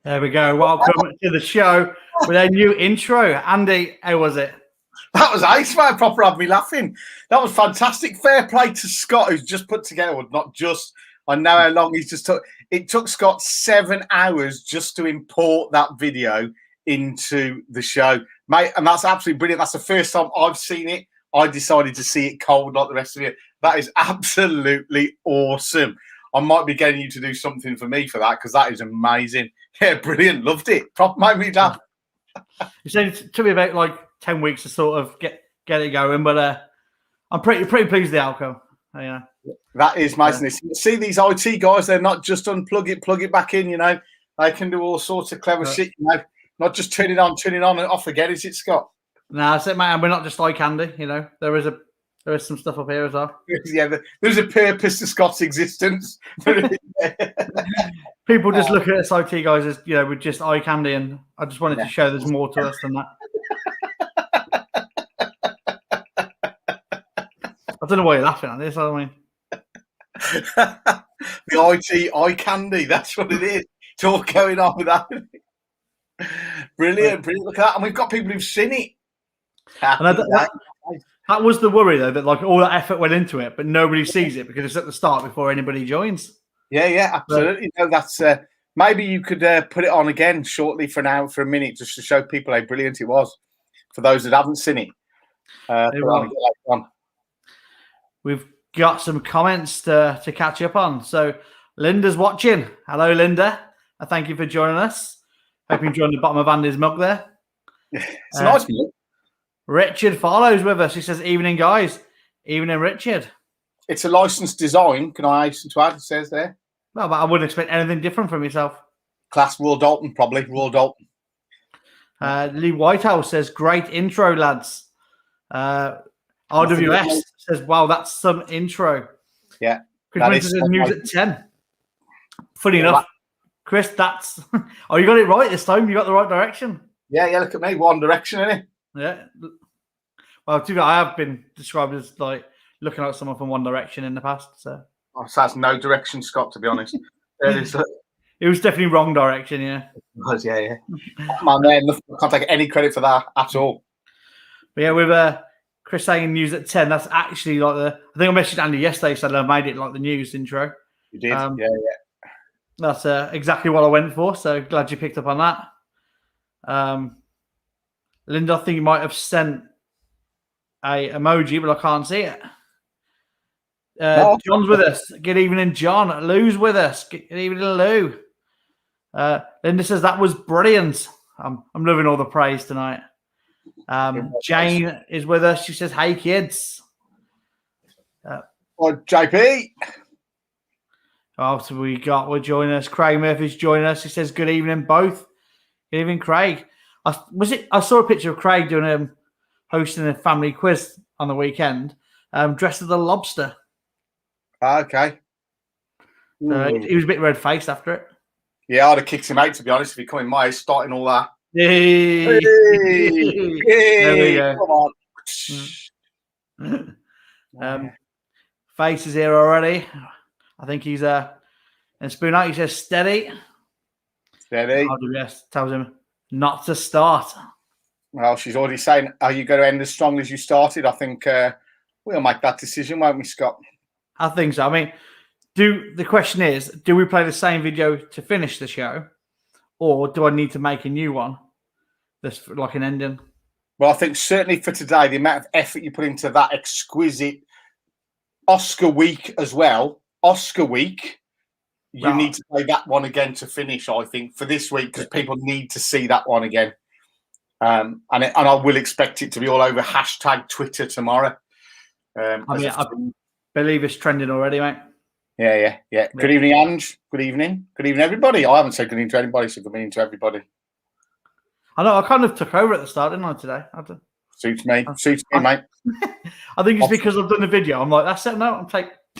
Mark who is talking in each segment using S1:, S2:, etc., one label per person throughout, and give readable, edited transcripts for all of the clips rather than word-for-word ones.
S1: There we go. Welcome to the show with a new intro. Andy, how was it?
S2: That was ace, man. Proper had me laughing. That was fantastic. Fair play to Scott, who's just put together, well, not just, I know how long he's just took. It took Scott 7 hours just to import that video into the show, mate. And that's absolutely brilliant. That's the first time I've seen it. I decided to see it cold like the rest of you. That is absolutely awesome. I might be getting you to do something for me for that because that is amazing. Yeah, brilliant. Loved it. Proper made me laugh.
S1: You said it took me about like 10 weeks to sort of get it going, but I'm pretty pleased with the outcome. Yeah,
S2: that is amazing. See these IT guys, they're not just unplug it, plug it back in. You know, they can do all sorts of clever shit. You know, not just turn it on and off again. Is it, Scott?
S1: No, that's it, man. We're not just eye candy. You know, there is some stuff up here as well.
S2: Yeah, there's a purpose to Scott's existence.
S1: People just look at us IT guys as, you know, we're just eye candy, and I just wanted to show there's more to us than that. I don't know why you're laughing at this. I mean,
S2: the IT eye candy. That's what it is. It's all going on with that. Brilliant. Look at that, and we've got people who've seen it.
S1: That was the worry, though, that like all that effort went into it, but nobody sees it because it's at the start before anybody joins.
S2: Yeah, absolutely. No, that's maybe you could put it on again shortly for a minute, just to show people how brilliant it was. For those that haven't seen it,
S1: we've got some comments to catch up on. So Linda's watching. Hello, Linda. Thank you for joining us. Hope you enjoyed the bottom of Andy's mug there.
S2: It's a nice mug.
S1: Richard follows with us. He says, "Evening, guys." Evening, Richard.
S2: It's a licensed design. Can I hasten to add? It says there.
S1: Well, but I wouldn't expect anything different from yourself.
S2: Class Royal Dalton, probably. Royal Dalton.
S1: Lee Whitehouse says, "Great intro, lads." RWS says, "Wow, that's some intro."
S2: Yeah.
S1: Chris Winter says, "News at 10." Funny enough, Chris, that's... Oh, you got it right this time. You got the right direction.
S2: Yeah, look at me. One direction, innit?
S1: Yeah. Well, I have been described as like looking like someone from One Direction in the past. So
S2: that's no direction, Scott, to be honest.
S1: It was definitely wrong direction, yeah.
S2: It was, yeah. Man, man, I can't take any credit for that at all.
S1: But yeah, with Chris saying news at 10, that's actually like I think I messaged Andy yesterday, said I made it like the news intro.
S2: You did, yeah.
S1: That's exactly what I went for, so glad you picked up on that. Linda, I think you might have sent a emoji, but I can't see it. John's with us. Good evening, John. Lou's with us. Good evening, Lou. Linda says that was brilliant. I'm loving all the praise tonight. Jane is with us. She says, "Hey, kids."
S2: JP.
S1: Oh, so we're joining us. Craig Murphy's joining us. He says, "Good evening, both." Good evening, Craig. I saw a picture of Craig doing hosting a family quiz on the weekend, dressed as a lobster.
S2: Okay.
S1: He was a bit red-faced after it.
S2: Yeah, I'd have kicked him out, to be honest, if he come in my house starting all that.
S1: Hey. There we go. Come on. Face is here already. I think he's and Spoon out. He says steady. RWS tells him not to start.
S2: Well, she's already saying, "Are you going to end as strong as you started?" I think we'll make that decision, won't we, Scott?
S1: I think so. I mean, the question is, do we play the same video to finish the show, or do I need to make a new one that's like an ending?
S2: Well, I think certainly for today, the amount of effort you put into that exquisite Oscar week as well, Oscar week, you need to play that one again to finish, I think, for this week, because people need to see that one again. And I will expect it to be all over hashtag Twitter tomorrow.
S1: I believe it's trending already, mate.
S2: Yeah. Good evening, Ange. Good evening, everybody. I haven't said good evening to anybody, so good evening to everybody.
S1: I know. I kind of took over at the start, didn't I, today?
S2: Suits me, mate.
S1: I think it's because I've done the video. I'm like, that's it. No, I'm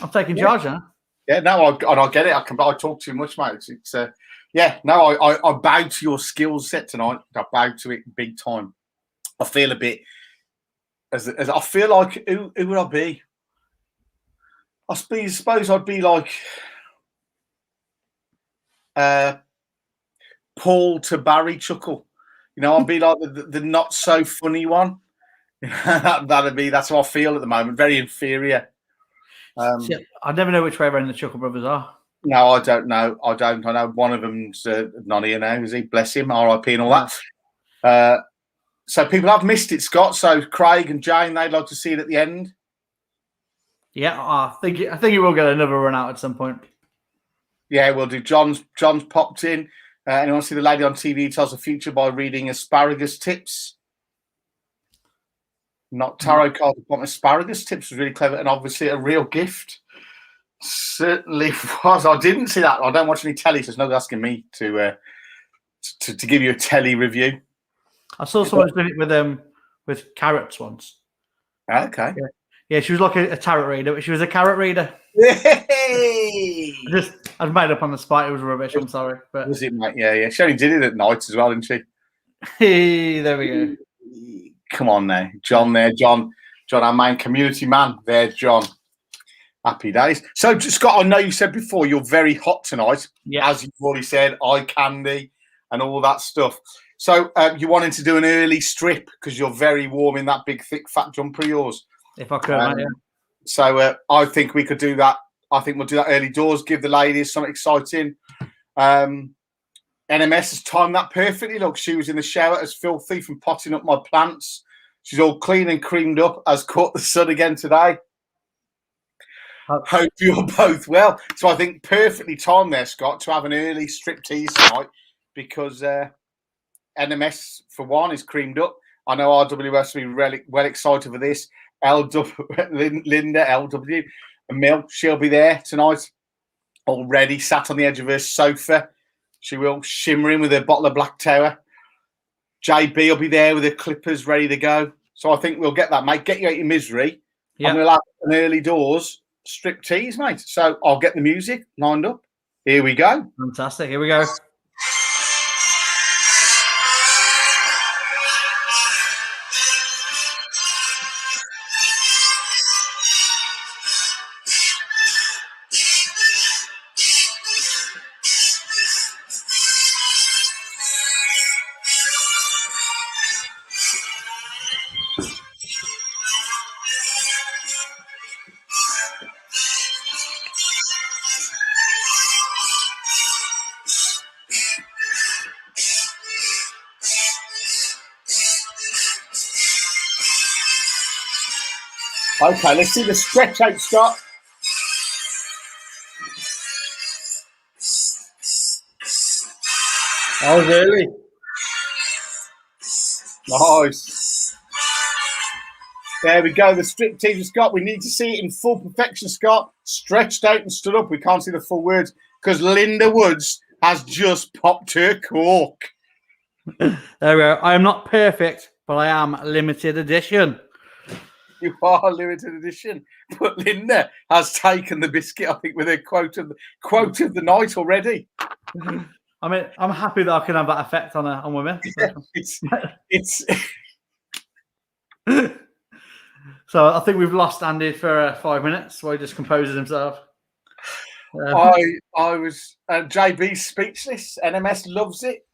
S1: taking charge now.
S2: Yeah, no, I get it. I talk too much, mate. I bow to your skill set tonight. I bow to it big time. I feel a bit as I feel like who would I be? I suppose I'd be like Paul to Barry chuckle. I'll be like the not so funny one. That's how I feel at the moment. Very inferior.
S1: See, I never know which way around the Chuckle Brothers are.
S2: No, I don't know. I know one of them's not here now, is he? Bless him, RIP and all that. So people have missed it, Scott. So Craig and Jane, they'd like to see it at the end.
S1: Yeah, I think it will get another run out at some point.
S2: Yeah, we'll do. John's popped in. Anyone see the lady on TV tells the future by reading asparagus tips? Not tarot card, but asparagus tips was really clever and obviously a real gift. Certainly was. I didn't see that. I don't watch any telly, so there's no asking me to give you a telly review.
S1: I saw someone doing it with carrots once.
S2: Okay.
S1: Yeah, she was like a tarot reader. She was a carrot reader.
S2: Hey!
S1: I've made up on the spot. It was rubbish. I'm sorry, but
S2: was it, mate? Yeah. She only did it at night as well, didn't she?
S1: Hey, there we go.
S2: Come on now, John. There, John, our main community man. There, John. Happy days. So, Scott, I know you said before you're very hot tonight.
S1: Yeah.
S2: As you've already said, eye candy and all that stuff. So, you wanted to do an early strip because you're very warm in that big, thick, fat jumper of yours.
S1: If I could, mate, yeah.
S2: So, I think we could do that. I think we'll do that early doors, give the ladies something exciting. NMS has timed that perfectly. Look, she was in the shower as filthy from potting up my plants. She's all clean and creamed up, has caught the sun again today. Hope you're both well. So I think perfectly timed there, Scott, to have an early striptease tonight because NMS, for one, is creamed up. I know RWS will be really well excited for this. Linda, LW, and Mill, she'll be there tonight, already sat on the edge of her sofa. She will, shimmering with her bottle of Black Tower. JB will be there with her clippers ready to go. So I think we'll get that, mate. Get you out your misery. Yeah. And we'll have an early doors striptease, mate. So I'll get the music lined up. Here we go.
S1: Fantastic. Here we go.
S2: Okay, let's see the stretch out, Scott.
S1: Oh, really?
S2: Nice. There we go. The striptease, Scott. We need to see it in full perfection, Scott. Stretched out and stood up. We can't see the full words because Linda Woods has just popped her cork.
S1: There we go. I am not perfect, but I am limited edition.
S2: You are limited edition, but Linda has taken the biscuit. I think with her quote of the night already.
S1: I mean, I'm happy that I can have that effect on women.
S2: Yeah, it's.
S1: So I think we've lost Andy for 5 minutes while he just composes himself.
S2: I was JB speechless. NMS loves it,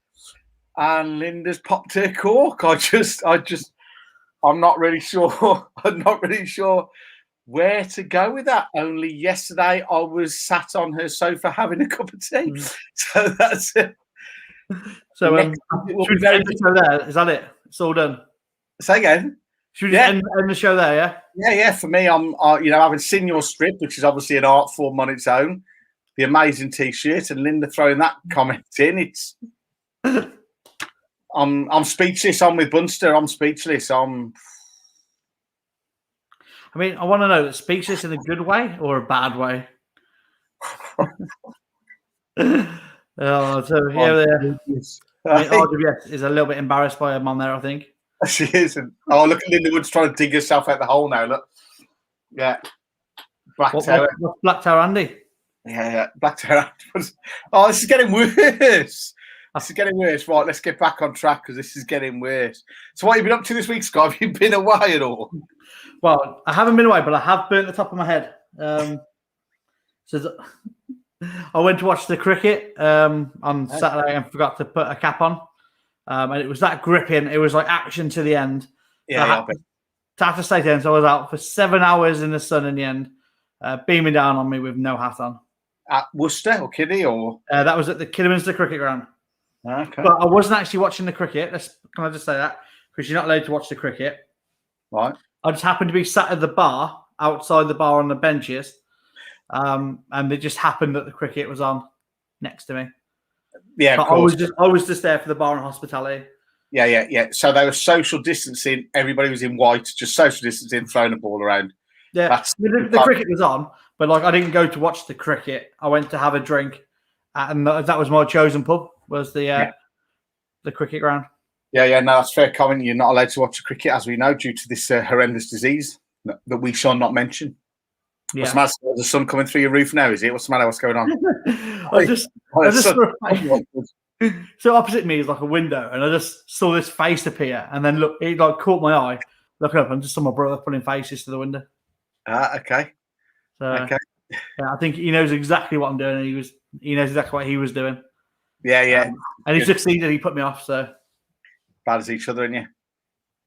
S2: and Linda's popped her cork. I'm not really sure. I'm not really sure where to go with that. Only yesterday I was sat on her sofa having a cup of tea. So that's it.
S1: So should we end the show there? Is that it? It's all done.
S2: Say again.
S1: Should we end the show there? Yeah.
S2: Yeah. For me, I'm having seen your strip, which is obviously an art form on its own. The amazing T-shirt, and Linda throwing that comment in. It's. I'm speechless. I'm with Bunster. I'm speechless. I mean,
S1: I want to know, speechless in a good way or a bad way? RWS is a little bit embarrassed by her mum there, I think.
S2: She isn't. Oh, look at Linda Woods trying to dig herself out the hole now. Look. Yeah. Black Tower.
S1: What's Black Tower Andy?
S2: Yeah. Black Tower. Oh, this is getting worse. This is getting worse. Right, let's get back on track because this is getting worse. So what have you been up to this week, Scott? Have you been away at all?
S1: Well, I haven't been away, but I have burnt the top of my head. So I went to watch the cricket on Saturday and forgot to put a cap on. And it was that gripping. It was like action to the end.
S2: Yeah,
S1: I had to stay to the end. So I was out for 7 hours in the sun in the end, beaming down on me with no hat on.
S2: At Worcester or Kiddie or?
S1: That was at the Kidderminster Cricket Ground.
S2: Okay.
S1: But I wasn't actually watching the cricket. Can I just say that? Because you're not allowed to watch the cricket.
S2: Right.
S1: I just happened to be sat at the bar, outside the bar on the benches. And it just happened that the cricket was on next to me.
S2: Yeah, of course.
S1: I was just there for the bar and hospitality.
S2: Yeah. So they were social distancing. Everybody was in white, just social distancing, throwing a ball around.
S1: Yeah, the cricket was on, but like I didn't go to watch the cricket. I went to have a drink, and that was my chosen pub. Was the cricket ground.
S2: Yeah. No, that's fair comment. You're not allowed to watch the cricket, as we know, due to this horrendous disease that we shall not mention. Yeah. What's the matter? There's the sun coming through your roof now, is it? What's the matter? What's going on?
S1: I just so opposite me is like a window, and I just saw this face appear, and then look, it like caught my eye. Looking up, and just saw my brother putting faces to the window.
S2: Okay.
S1: So, okay. Yeah, I think he knows exactly what I'm doing, and he knows exactly what he was doing.
S2: Yeah.
S1: And he succeeded. He put me off. So
S2: bad as each other, and you.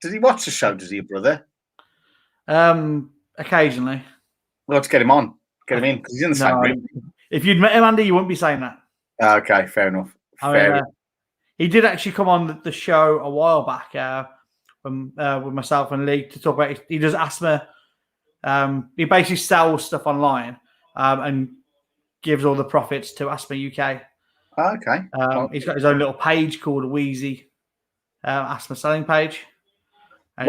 S2: Does he watch the show? Does he, your brother?
S1: Occasionally.
S2: Well, let's get him on. Get him in because he's in the same room.
S1: If you'd met him, Andy, you wouldn't be saying that.
S2: Okay, fair enough.
S1: He did actually come on the show a while back with myself and Lee to talk about. He does asthma. He basically sells stuff online and gives all the profits to Asthma UK.
S2: Okay.
S1: He's got his own little page called Wheezy Asthma Selling Page. I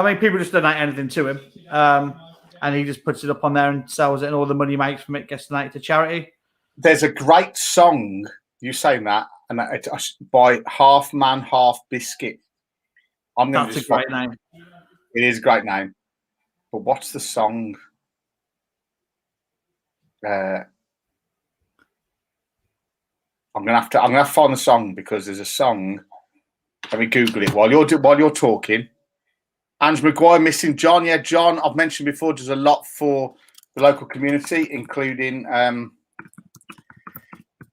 S1: mean, people just donate anything to him, and he just puts it up on there and sells it, and all the money he makes from it gets donated to charity.
S2: There's a great song, you saying that, and it's by Half Man, Half Biscuit.
S1: That's a great name.
S2: It is a great name. But what's the song? I'm gonna have to find the song because there's a song. Let me Google it while you're talking. Ange Maguire missing John. Yeah, John, I've mentioned before, does a lot for the local community, including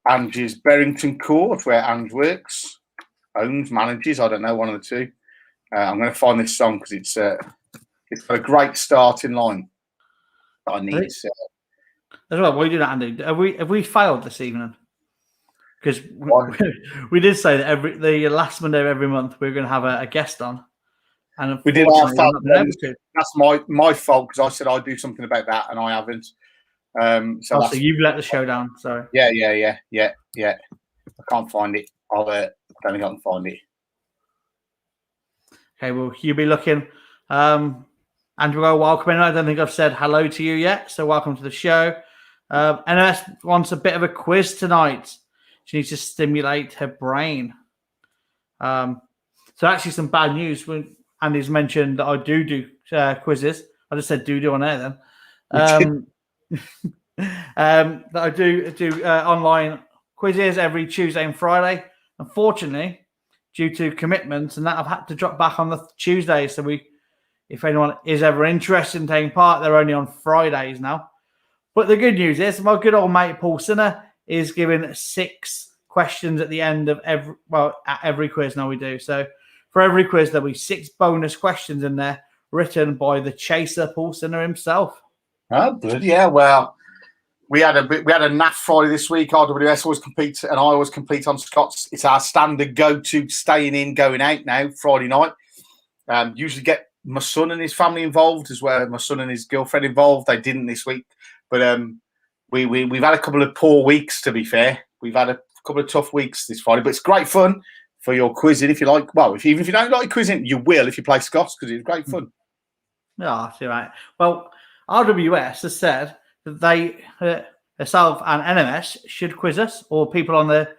S2: Ange's Berrington Court, where Ange works, owns, manages. I don't know, one of the two. I'm going to find this song because it's got a great starting line that I need. As
S1: well, what are you doing, Andy? Have we failed this evening? Because we did say that the last Monday of every month we're going to have a guest on. And
S2: we did our fault. That's my fault because I said I'd do something about that and I haven't. So
S1: you've let the show down. Sorry.
S2: Yeah. I can't find it. I don't think I can find it.
S1: Okay, well, you'll be looking. Andrew, welcome in. I don't think I've said hello to you yet, so welcome to the show. NS wants a bit of a quiz tonight. She needs to stimulate her brain. So actually, some bad news. When Andy's mentioned that I do quizzes. I just said do on air then. That I do online quizzes every Tuesday and Friday. Unfortunately, due to commitments and that, I've had to drop back on the Tuesdays. So if anyone is ever interested in taking part, they're only on Fridays now. But the good news is my good old mate Paul Sinner is giving 6 questions at the end of every quiz now we do. So for every quiz, there'll be 6 bonus questions in there written by the chaser Paul Sinner himself.
S2: Oh, good. Yeah, well, we had a NAF Friday this week. RWS always competes, and I always compete on Scots. It's our standard go-to staying in, going out now, Friday night. Usually get my son and his family involved as well. My son and his girlfriend involved. They didn't this week. But we've had a couple of poor weeks, to be fair. We've had a couple of tough weeks this Friday, but it's great fun for your quizzing if you like. Well, even if you don't like quizzing, you will if you play Scots because it's great fun.
S1: Oh, see, right. Well, RWS has said that they, herself and NMS, should quiz us, or people on the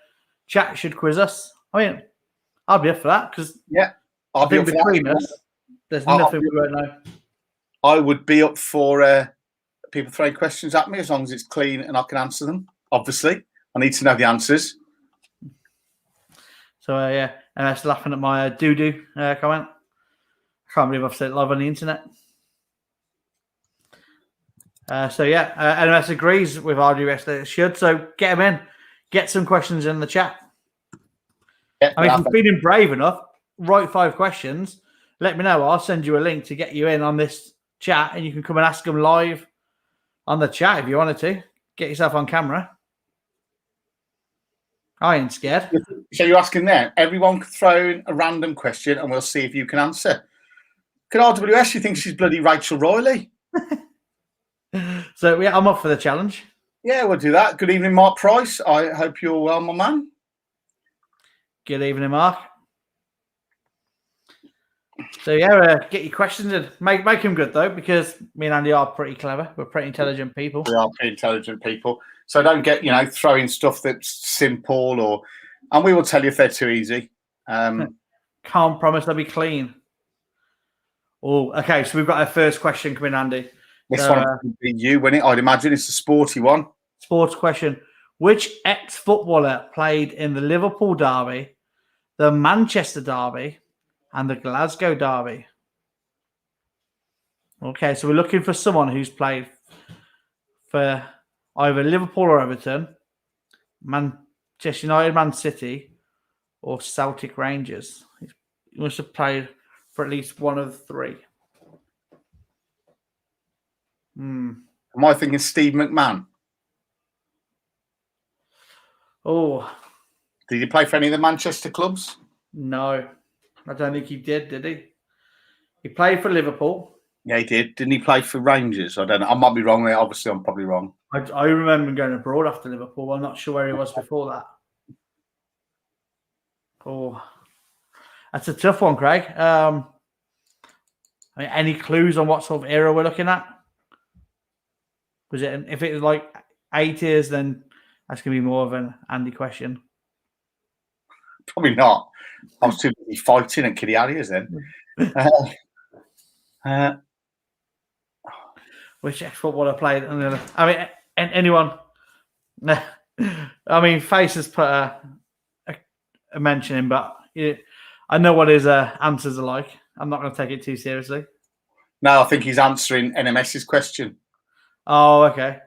S1: chat should quiz us. I mean, I'll be up for that because
S2: I'll be up for
S1: between
S2: that.
S1: us, there's nothing we won't know.
S2: I would be up for people throwing questions at me as long as it's clean and I can answer them. Obviously, I need to know the answers.
S1: So NMS laughing at my doo-doo comment. I can't believe I've said it live on the internet. NMS agrees with RDS that it should. So get them in. Get some questions in the chat.
S2: Yeah,
S1: I mean, if you're feeling brave enough, write 5 questions. Let me know. I'll send you a link to get you in on this chat, and you can come and ask them live on the chat if you wanted to. Get yourself on camera. I ain't scared.
S2: So you're asking there, everyone can throw in a random question and we'll see if you can answer. Could RWS, you think she's bloody Rachel Riley?
S1: So, yeah, I'm up for the challenge.
S2: Yeah, we'll do that. Good evening, Mark Price. I hope you're well, my man.
S1: Good evening, Mark. So, yeah, get your questions in. Make them good, though, because me and Andy are pretty clever. We're pretty intelligent people.
S2: We are pretty intelligent people. So don't get, throwing stuff that's simple and we will tell you if they're too easy.
S1: Can't promise they'll be clean. Oh, okay. So we've got our first question coming, Andy.
S2: This one would be you, wouldn't it? I'd imagine it's a sporty one.
S1: Sports question. Which ex-footballer played in the Liverpool Derby, the Manchester Derby, and the Glasgow Derby? Okay, so we're looking for someone who's played for either Liverpool or Everton, Manchester United, Man City, or Celtic Rangers. He must have played for at least one of the 3.
S2: Am I thinking Steve McMahon?
S1: Oh.
S2: Did he play for any of the Manchester clubs?
S1: No. I don't think he did he? He played for Liverpool.
S2: Yeah, he did. Didn't he play for Rangers? I don't know. I might be wrong there. Obviously, I'm probably wrong.
S1: I remember him going abroad after Liverpool. I'm not sure where he was before that. Oh. That's a tough one, Craig. Any clues on what sort of era we're looking at? If it was like 80s, then that's going to be more of an Andy question.
S2: Probably not. I was too busy fighting at Kiddie Harriers then.
S1: Which ex-footballer played? I mean, anyone? I mean, Face has put a mention in, but I know what his answers are like. I'm not going to take it too seriously.
S2: No, I think he's answering NMS's question.
S1: Oh, okay.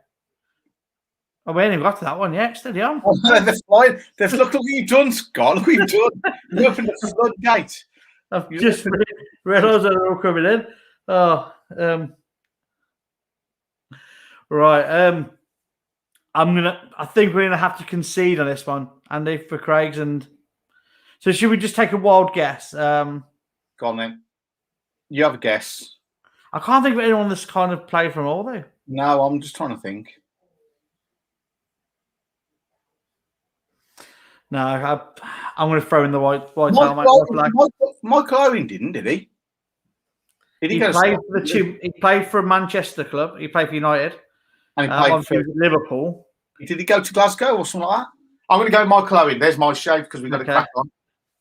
S1: Oh, we ain't even got to that one yet. Steady on.
S2: Oh, they're flying. Look what you've done, Scott. Look what you've done. You opened the floodgate.
S1: I've just realised that they're all coming in. Oh, right. I think we're gonna have to concede on this one, Andy, for Craig's. And so, should we just take a wild guess?
S2: Go on then. You have a guess.
S1: I can't think of anyone that's kind of played from all though.
S2: No, I'm just trying to think.
S1: No, I'm going to throw in the white
S2: Michael Owen did he? Did he
S1: played for he played for a Manchester club. He played for United.
S2: And he played for
S1: Liverpool.
S2: Did he go to Glasgow or something like that? I'm going to go Michael Owen. There's my show because we've got to crack on.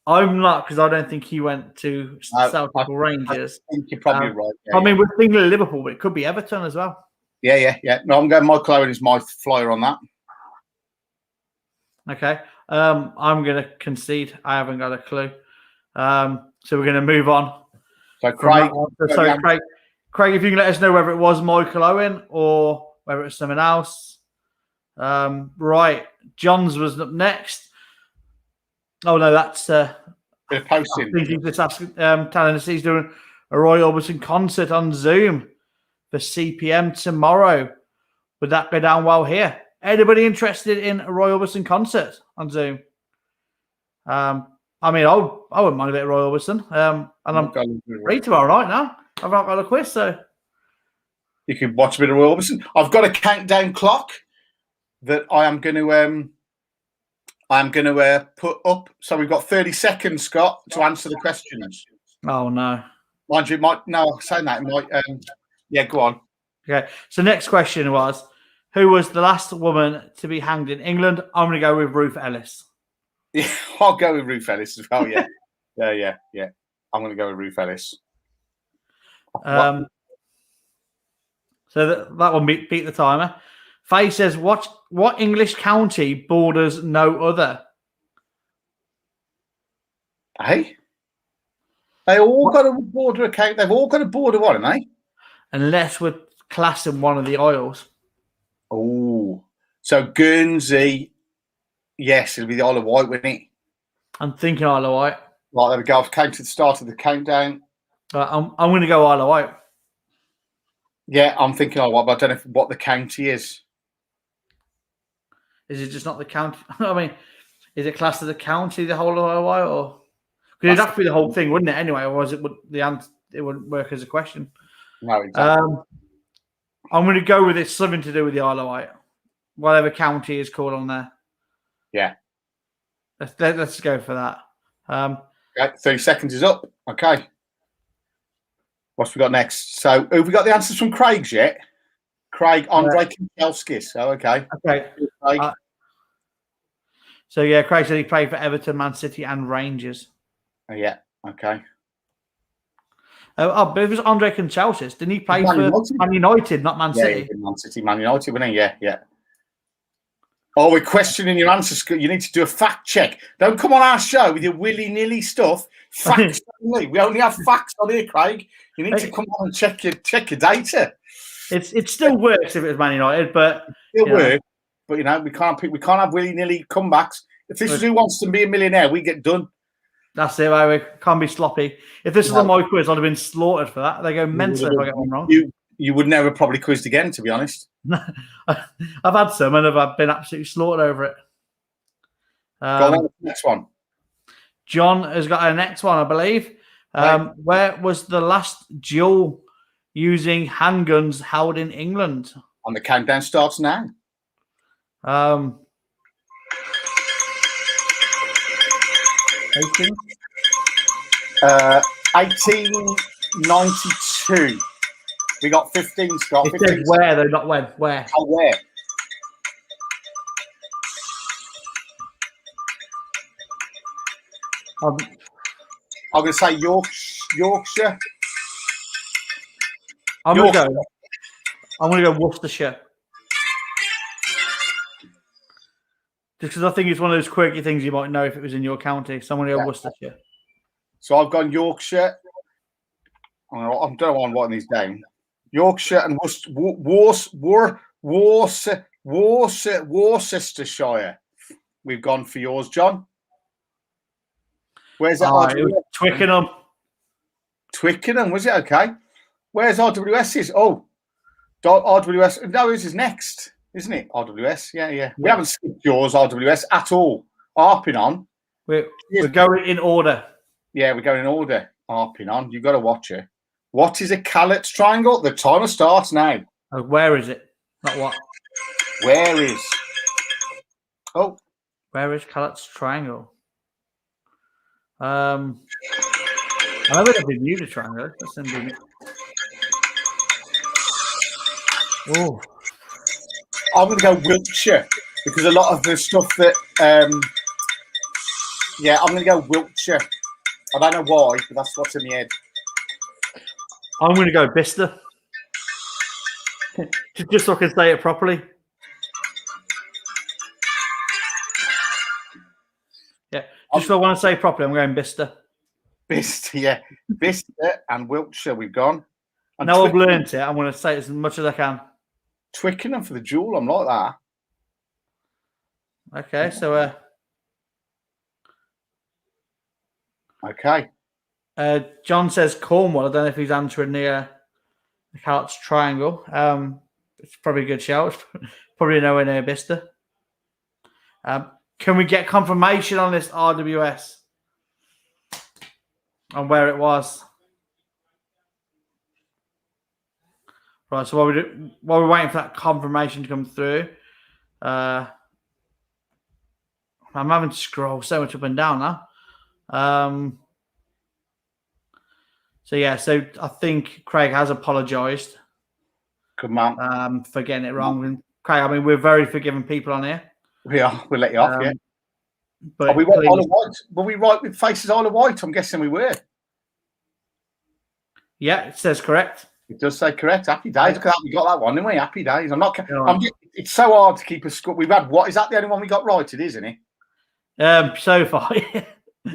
S1: I'm not, because I don't think he went to Celtic or Rangers.
S2: I think you're probably right.
S1: Yeah, I mean, we're thinking of Liverpool, but it could be Everton as well.
S2: Yeah. No, I'm going Michael Owen is my flyer on that.
S1: Okay. I'm going to concede. I haven't got a clue. So we're going to move on.
S2: So Craig,
S1: Craig, if you can let us know whether it was Michael Owen or whether it's someone else. Right. John's was up next. Oh, no, that's...
S2: They're posting.
S1: I think he's just asking, telling us he's doing a Roy Orbison concert on Zoom for CPM tomorrow. Would that go down well here? Anybody interested in a Roy Orbison concert on Zoom? I mean, I wouldn't mind a bit of Roy Orbison. And I'm free tomorrow night now. I've not got a quiz, so...
S2: You can watch a bit of Roy Orbison. I've got a countdown clock that I am going to put up. So we've got 30 seconds, Scott, to answer the questions.
S1: Oh, no.
S2: Mind you, it might... No, I'm saying that. It might... yeah, go on.
S1: Okay. So next question was, who was the last woman to be hanged in England? I'm going to go with Ruth Ellis.
S2: Yeah, I'll go with Ruth Ellis as well, yeah. yeah. I'm going to go with Ruth Ellis.
S1: So that one beat the timer. Faye says, what English county borders no other?
S2: Hey? They all got a border account. They've all got a border one, haven't they?
S1: Unless we're class in one of the Isles.
S2: Oh, so Guernsey, yes, it'll be the Isle of Wight, wouldn't it?
S1: I'm thinking Isle of Wight.
S2: Right, there we go. I've came to the start of the countdown.
S1: I'm going to go Isle of Wight.
S2: Yeah, I'm thinking Isle of Wight, but I don't know what the county is.
S1: Is it just not the county? I mean, is it classed as a county, the whole of Isle of Wight, or because it'd have to be the whole thing, wouldn't it? Anyway, otherwise it wouldn't work as a question.
S2: No, exactly.
S1: I'm going to go with it's something to do with the Isle of Wight, whatever county is called on there.
S2: Yeah.
S1: Let's go for that.
S2: Okay, 30 seconds is up. Okay. What's we got next? So, have we got the answers from Craig's yet? Craig, Andre Kinchelskis. Oh, okay.
S1: Okay. So, yeah, Craig said he played for Everton, Man City, and Rangers.
S2: Oh, yeah. Okay.
S1: But it was Andre Kinchelskis. Didn't he play for Man United, not Man City?
S2: Yeah, Man City, Man United, wasn't he? Yeah, yeah. Oh, we're questioning your answers. You need to do a fact check. Don't come on our show with your willy-nilly stuff. Facts only. We only have facts on here, Craig. You need to come on and check your data.
S1: It still works if it was Man United, but
S2: it still works. But we can't have willy-nilly comebacks. If this is Who Wants to Be a Millionaire, we get done.
S1: That's it. We can't be sloppy. If this was on my quiz, I'd have been slaughtered for that. They go mental if I get one wrong.
S2: You would never probably quizzed again, to be honest.
S1: I've had some and I've been absolutely slaughtered over it.
S2: Go on to the next one.
S1: John has got a next one, I believe. Where was the last duel using handguns held in England?
S2: And the countdown starts now. 1892. We got 15, Scott.
S1: It says where, though, not when. Where?
S2: Oh, where? I'm going to say Yorkshire.
S1: I'm going to go Worcestershire. Just because I think it's one of those quirky things you might know if it was in your county. So I'm going to go Worcestershire.
S2: So I've gone Yorkshire. I don't know why I'm writing these down. Yorkshire and Worcestershire. We've gone for yours, John. Where's that?
S1: Twickenham.
S2: Twickenham, was it? Okay. Where's RWS? Oh, RWS. No, this is next, isn't it? RWS. Yeah. We haven't skipped yours, RWS, at all. Harping on.
S1: We're going in order.
S2: Yeah, we're going in order. Harping on. You've got to watch it. What is a Calit's triangle? The timer starts now.
S1: Where is it? Not what.
S2: Where is? Oh.
S1: Where is Calit's triangle? I never have been used a triangle. Oh.
S2: I'm going to go Wiltshire because a lot of the stuff that. I'm going to go Wiltshire. I don't know why, but that's what's in the head.
S1: I'm going to go Bicester. Just so I can say it properly. Yeah, just so I want to say it properly, I'm going Bicester.
S2: Bicester, yeah. Bicester and Wiltshire, we've gone. And
S1: now I've learned it, I'm going to say it as much as I can.
S2: Twickenham for the duel, I'm like that.
S1: Okay, so...
S2: Okay.
S1: John says Cornwall. I don't know if he's answering the Calit's triangle. It's probably a good shout. Probably nowhere near Bicester. Can we get confirmation on this RWS? On where it was? Right, so while we're waiting for that confirmation to come through, I'm having to scroll so much up and down now. So I think Craig has apologised.
S2: Good man.
S1: For getting it wrong. And Craig, I mean, we're very forgiving people on here.
S2: We are. We'll let you off, yeah.
S1: But
S2: we were Isle of Wight. Were we right with Faces Isle of Wight? I'm guessing we were.
S1: Yeah, it says correct.
S2: It does say correct. Happy days. Look at that. We got that one, didn't we? Happy days. It's so hard to keep a score. We've had what? Is that the only one we got right? It is, isn't it?
S1: So far.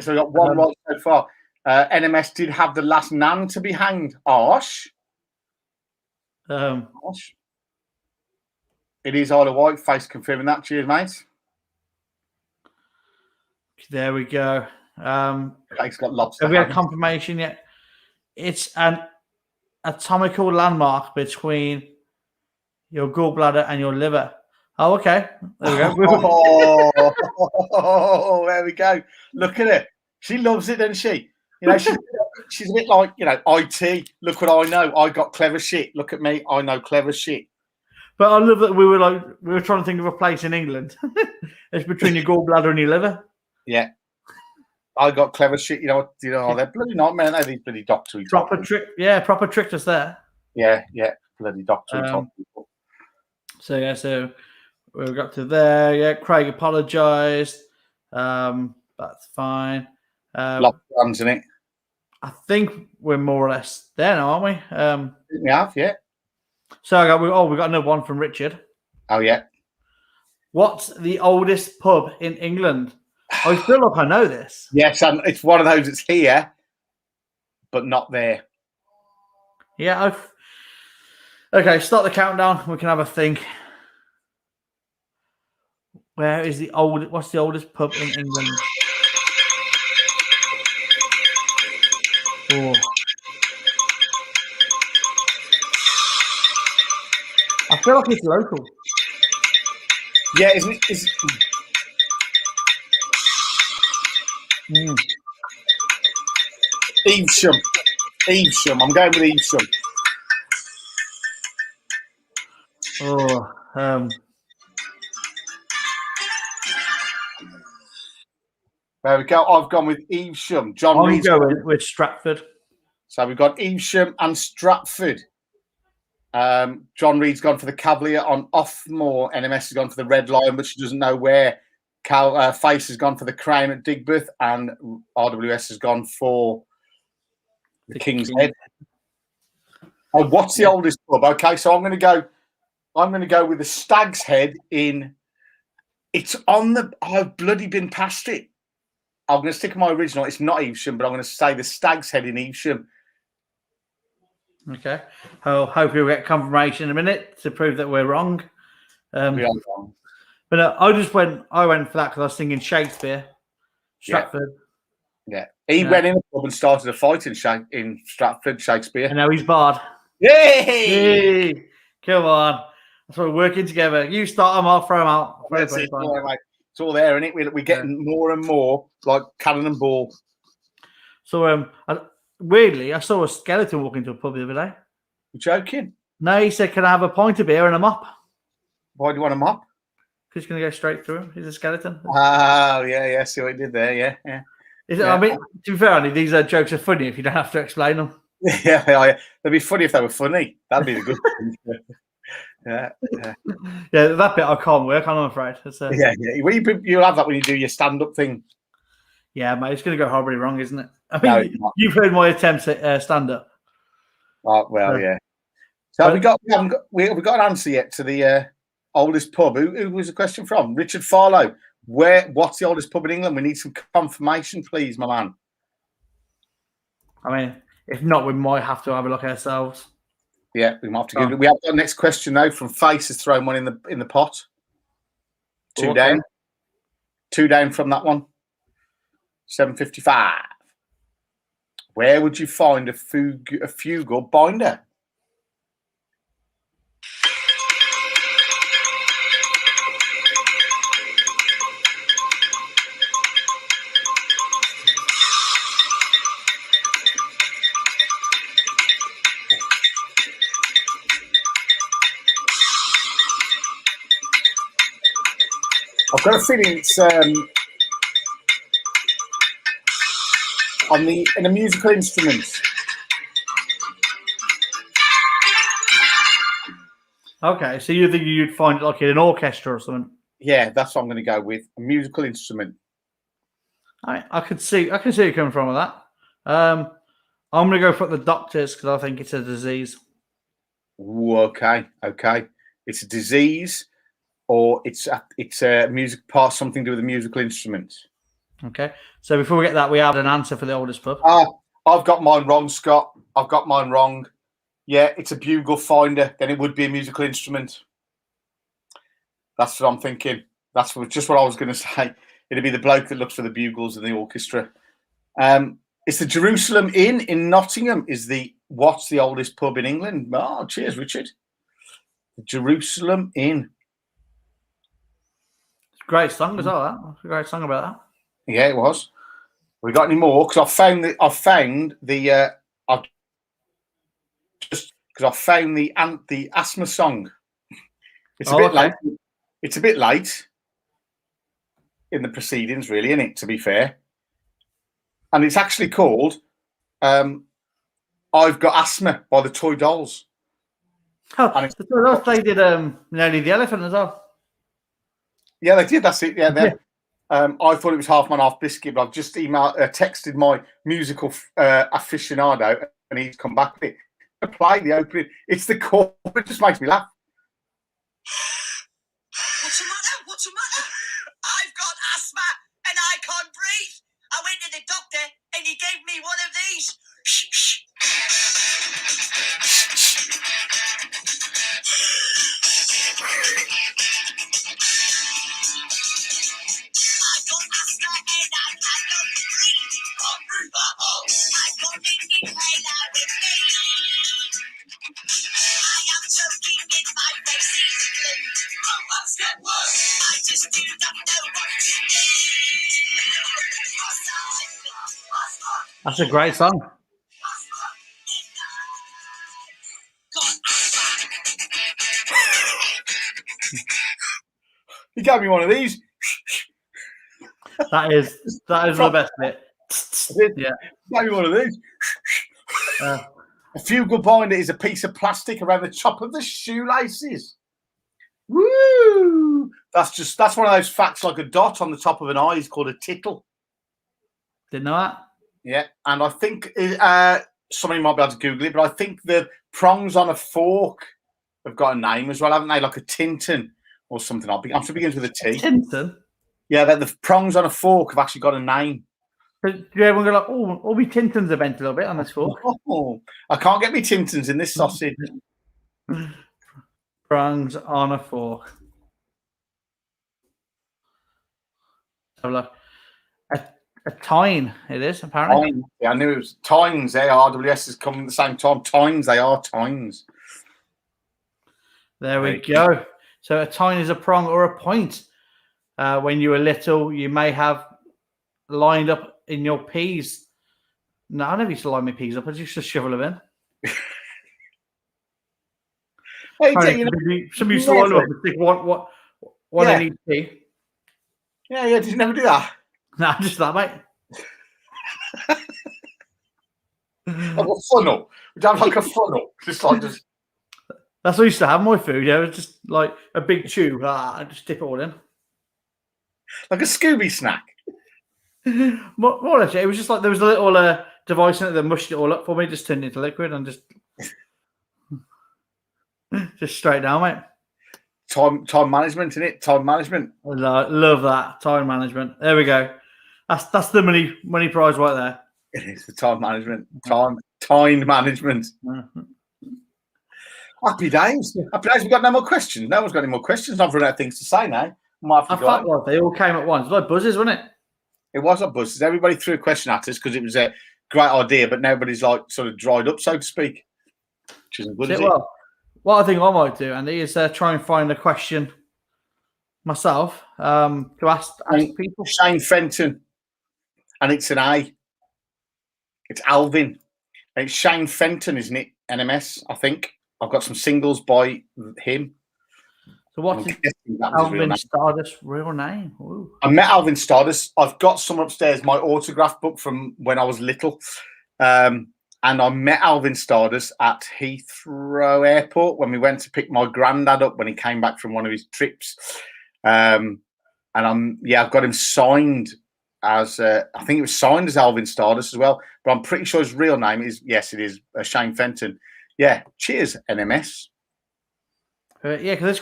S2: So we got one right so far. NMS did have the last Nan to be hanged. Arsh. Gosh. It is Isle of Wight. Face confirming that. Cheers, mate.
S1: There we go.
S2: It's got lobster.
S1: Have we had confirmation yet? It's an anatomical landmark between your gallbladder and your liver. Oh, okay. There we go.
S2: There we go. Look at her. She loves it, doesn't she? You know, she's a bit like, you know, IT. Look what I know. I got clever shit. Look at me. I know clever shit.
S1: But I love that we were trying to think of a place in England. It's between your gallbladder and your liver.
S2: Yeah. I got clever shit. You know, they're bloody nightmare. They these bloody doctory.
S1: Proper trick. Yeah, proper tricked us there.
S2: Yeah. Bloody doctory top people.
S1: So we got to there. Yeah, Craig apologised. That's fine.
S2: Lockdowns in it.
S1: I think we're more or less there now, aren't we?
S2: We have, yeah.
S1: So we got another one from Richard.
S2: Oh yeah.
S1: What's the oldest pub in England? I feel like I know this.
S2: Yes, and it's one of those that's here, but not there.
S1: Yeah. Okay, start the countdown. We can have a think. What's the oldest pub in England? Oh. I feel like it's local.
S2: Yeah, isn't it? Evesham. I'm going with Evesham. There we go. I've gone with Evesham. John Reed's
S1: going with Stratford.
S2: So we've got Evesham and Stratford. John Reed's gone for the Cavalier on Offmore. NMS has gone for the Red Lion, but she doesn't know where. Face has gone for the Crown at Digbeth, and RWS has gone for the King's Head. Oh, what's the oldest pub? Okay, so I'm going to go with the Stag's Head in. It's on the. I've bloody been past it. I'm going to stick with my original. It's not Evesham, but I'm going to say the Stag's Head in Evesham.
S1: Okay. I'll hope you'll get confirmation in a minute to prove that we're wrong.
S2: We are wrong.
S1: But I went for that because I was thinking Shakespeare, Stratford.
S2: Yeah. He went in the pub and started a fight in Stratford, Shakespeare.
S1: And now he's barred.
S2: Yay!
S1: Come on. That's why we're working together. You start them, I'll throw them out.
S2: It's all there, isn't it? We're getting more and more like cannon and ball.
S1: So weirdly, I saw a skeleton walk into a pub the other day.
S2: You're joking?
S1: No, he said, "Can I have a pint of beer and a mop?"
S2: Why do you want a mop?
S1: Because he's going to go straight through him. He's a skeleton.
S2: Oh, yeah. See what he did there, yeah.
S1: I mean, to be fair, Andy, these jokes are funny if you don't have to explain them.
S2: Yeah. They'd be funny if they were funny. That'd be the good thing. Yeah.
S1: That bit I can't work on, I'm afraid.
S2: Yeah. Well, you'll have that when you do your stand-up thing.
S1: Yeah, mate, it's going to go horribly wrong, isn't it? I mean, you've heard my attempts at stand-up.
S2: Oh, well, yeah. So we got an answer yet to the oldest pub. Who was the question from? Richard Farlow. What's the oldest pub in England? We need some confirmation, please, my man.
S1: I mean, if not, we might have to have a look ourselves.
S2: Yeah, we might have to give it. We have got the next question though from Face has thrown one in the pot. Two down from that one. 755. Where would you find a fugal binder? I've got a feeling it's in a musical instrument.
S1: Okay, so you think you'd find it like in an orchestra or something?
S2: Yeah, that's what I'm going to go with. A musical instrument.
S1: I can see you coming from with that. I'm going to go for the doctors because I think it's a disease.
S2: Ooh, okay. It's a disease, or it's a music part, something to do with a musical instrument. Okay.
S1: So before we get that, we have an answer for the oldest pub.
S2: I've got mine wrong, Scott. I've got mine wrong. Yeah, it's a bugle finder. Then it would be a musical instrument. That's what I'm thinking. That's just what I was going to say. It'd be the bloke that looks for the bugles in the orchestra. It's the Jerusalem Inn in Nottingham. What's the oldest pub in England? Oh, cheers, Richard. The Jerusalem Inn.
S1: Great song as well. That's a great song about that.
S2: Yeah, it was. We got any more? Because I found the asthma song. It's a bit late. It's a bit late in the proceedings, really, isn't it? To be fair, and it's actually called "I've Got Asthma" by the Toy Dolls.
S1: Oh, the Toy Dolls they did Nelly the Elephant as well.
S2: Yeah, they did. That's it. Yeah. I thought it was Half Man Half Biscuit, but I've just texted my musical aficionado, and he's come back with it. Play the opening. It's the chorus. It just makes me laugh.
S3: What's the matter? What's the matter? I've got asthma and I can't breathe. I went to the doctor and he gave me one of these. Shh, shh. I've got asthma and I cannot breathe. Can't breathe at all. I've got an inhaler with me. I am choking in my face easily. Let's get worse. I just do not know what to do.
S1: That's a great song.
S2: He gave me one of these.
S1: That is the best bit. Yeah.
S2: He gave me one of these. A fugal binder is a piece of plastic around the top of the shoelaces. Woo! That's one of those facts like a dot on the top of an eye is called a tittle.
S1: Didn't know that.
S2: Yeah, and I think somebody might be able to Google it, but I think the prongs on a fork have got a name as well, haven't they? Like a Tintin or something. I'm sure it begins with a T.
S1: Tintin?
S2: Yeah, the prongs on a fork have actually got a name.
S1: Do you ever go like, oh, all my Tintins are bent a little bit on this fork?
S2: Oh, I can't get me Tintins in this sausage.
S1: Prongs on a fork. So look, a tine it is apparently.
S2: Tines. Yeah, I knew it was tines. RWS is coming at the same time. Tines, they are tines.
S1: There we go. So a tine is a prong or a point. When you were little, you may have lined up in your peas. No, I never used to line my peas up. I used to shovel them in. Somebody used to line them up and think what they need to be.
S2: Yeah. Did you never do that?
S1: No, just that, mate.
S2: Like a funnel. We'd have like a funnel. Just.
S1: That's what I used to have my food. Yeah, it was just like a big tube. I just dip it all in.
S2: Like a Scooby snack.
S1: More or less, it was just like there was a little device in it that mushed it all up for me, just turned it into liquid and just straight down, mate.
S2: Time management, isn't it? Time management.
S1: Love that. Time management. There we go. That's the money prize right there.
S2: It is the time management. Time management.
S1: Mm-hmm.
S2: Happy days. Happy days. We've got no more questions. No one's got any more questions. I've run out of things to say now.
S1: I felt like they all came at once. It was like buzzes, wasn't it?
S2: It was like buzzes. Everybody threw a question at us because it was a great idea, but nobody's like sort of dried up, so to speak. Which isn't good, is it?
S1: Well, what I think I might do, Andy, is try and find a question myself to ask people.
S2: Shane Fenton, and it's an A. It's Alvin. And it's Shane Fenton, isn't it? NMS, I think. I've got some singles by him.
S1: So what's Alvin Stardust's real name? Ooh.
S2: I met Alvin Stardust. I've got some upstairs, my autograph book from when I was little. And I met Alvin Stardust at Heathrow Airport when we went to pick my granddad up when he came back from one of his trips. And I've got him signed as I think it was signed as Alvin Stardust as well. But I'm pretty sure his real name is Shane Fenton. Yeah, cheers, NMS.
S1: Yeah, because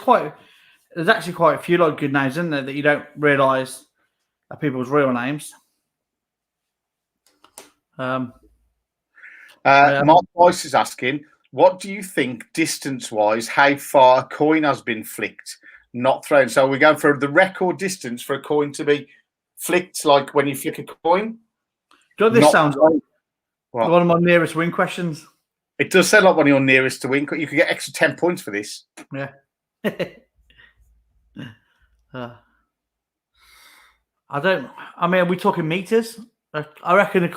S1: there's actually quite a few like good names in there that you don't realise are people's real names.
S2: Mark Boyce is asking, What do you think, distance-wise, how far a coin has been flicked, not thrown? So we're going for the record distance for a coin to be flicked, like when you flick a coin.
S1: Do you know what this sounds like?
S2: What?
S1: One of my nearest win questions.
S2: It does sound like one of your nearest to win. You could get extra 10 points for this.
S1: Yeah. I mean, are we talking meters? I reckon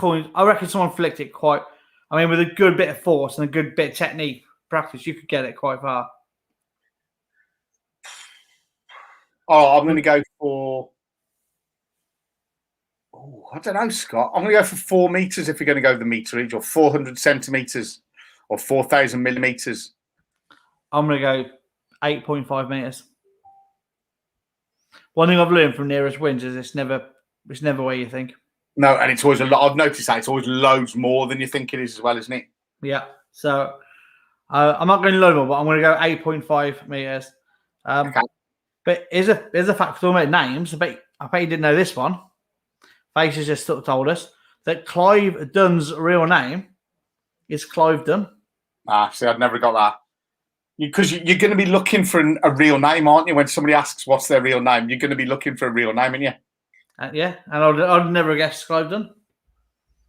S1: someone flicked it quite. I mean, with a good bit of force and a good bit of technique practice, you could get it quite far.
S2: Oh, I'm going to go for. Oh, I don't know, Scott. I'm going to go for 4 meters if you're going to go the meterage, or 400 centimeters, or 4,000 millimeters.
S1: I'm going to go 8.5 meters. One thing I've learned from nearest wins is it's never where you think.
S2: No, and it's always a lot. I've noticed that it's always loads more than you think it is as well, isn't it?
S1: Yeah. So I'm not going to load more, but I'm going to go 8.5 meters.
S2: Okay.
S1: But here's a fact for about names. I bet you didn't know this one. Faces just told us that Clive Dunn's real name is Clive Dunn.
S2: See, I'd never got that. Because you're going to be looking for a real name, aren't you? When somebody asks what's their real name, you're going to be looking for a real name, aren't you?
S1: Yeah, and I'd never guessed Clive Dunn.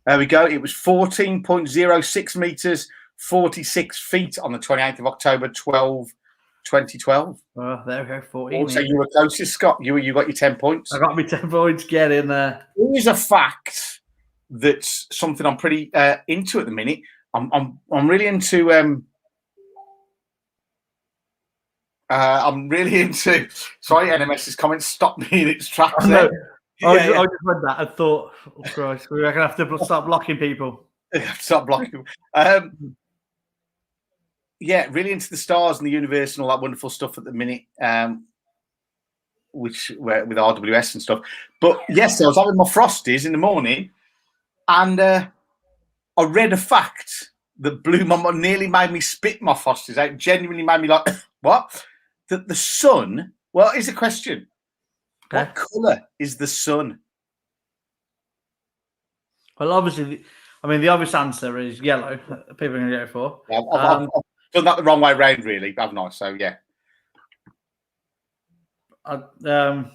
S2: There we go. It was 14.06 meters, 46 feet on the 28th of October, 2012.
S1: Oh, there we go, 14.
S2: Also, you were closest, Scott. You got your 10 points.
S1: I got me 10 points. Get in there.
S2: Here's a fact that's something I'm pretty into at the minute. I'm really into. I'm really into. Sorry, NMS's comments stopped me in its tracks.
S1: I just read that and thought, oh Christ, we're gonna have to start blocking people.
S2: Stop blocking people. Yeah, really into the stars and the universe and all that wonderful stuff at the minute. Which with RWS and stuff. But yes, I was having my Frosties in the morning, and I read a fact that blew my mind, nearly made me spit my Frosties out. Genuinely made me like, what? That the sun. Well, here's a question. Okay. What colour is the sun?
S1: Well, obviously, the obvious answer is yellow. People are going to go for.
S2: Yeah, I've done that the wrong way round, really, haven't I? So, yeah.
S1: I'm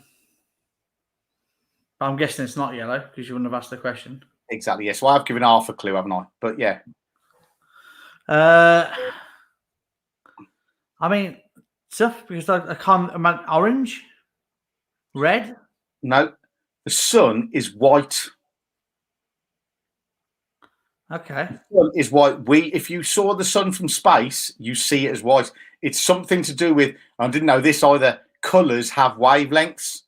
S1: guessing it's not yellow because you wouldn't have asked the question.
S2: Exactly, yes. Well, I've given half a clue, haven't I? But, yeah.
S1: Tough because I can't imagine. Orange? Red?
S2: No. The sun is white.
S1: Okay.
S2: The sun is white. If you saw the sun from space, you see it as white. It's something to do with, I didn't know this either, colours have wavelengths,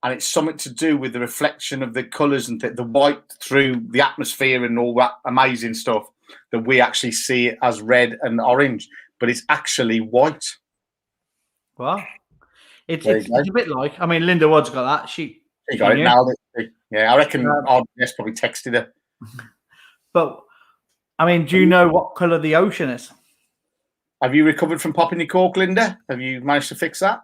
S2: and it's something to do with the reflection of the colours and the white through the atmosphere and all that amazing stuff that we actually see it as red and orange, but it's actually white.
S1: Well, it's a bit like, Linda Wood's got that. She
S2: got it now. Yeah, I reckon RBS probably texted her.
S1: But, do you know what colour the ocean is?
S2: Have you recovered from popping your cork, Linda? Have you managed to fix that?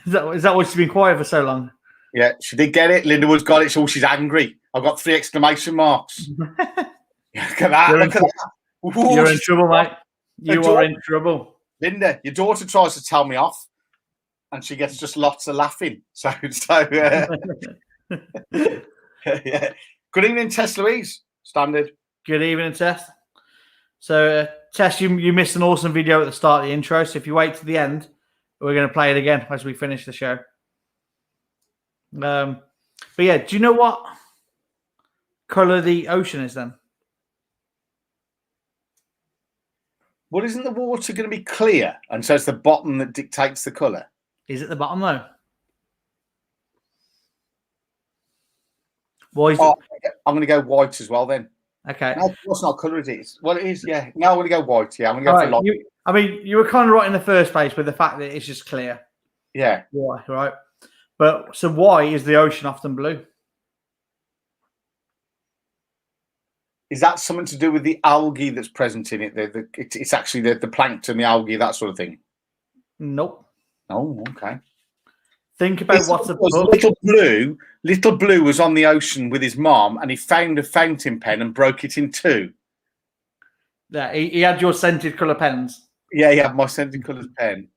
S1: Is that why she's been quiet for so long?
S2: Yeah, she did get it. Linda Wood's got it, so she's angry. I've got 3 exclamation marks. Look at that. Look at that. Ooh,
S1: you're in trouble, mate. You are in trouble.
S2: Linda, your daughter tries to tell me off, and she gets just lots of laughing. So yeah. Good evening, Tess Louise. Standard.
S1: Good evening, Tess. So, Tess, you missed an awesome video at the start of the intro. So if you wait to the end, we're going to play it again as we finish the show. But yeah, do you know what colour the ocean is then?
S2: Well, isn't the water going to be clear? And so it's the bottom that dictates the colour.
S1: Is it the bottom though? Why is
S2: it? I'm going to go white as well then.
S1: Okay.
S2: No, what's not colour it is? Well, it is, yeah. No, I'm going to go white, yeah. I'm going to go for light.
S1: You were kind of right in the first place with the fact that it's just clear.
S2: Yeah.
S1: Why, right? But so why is the ocean often blue?
S2: Is that something to do with the algae that's present in it? It's actually the plankton, the algae, that sort of thing?
S1: Nope.
S2: Oh, okay.
S1: Think about what's above.
S2: Little Blue was on the ocean with his mom, and he found a fountain pen and broke it in 2.
S1: Yeah, he had your scented colour pens.
S2: Yeah, he had my scented colours pen.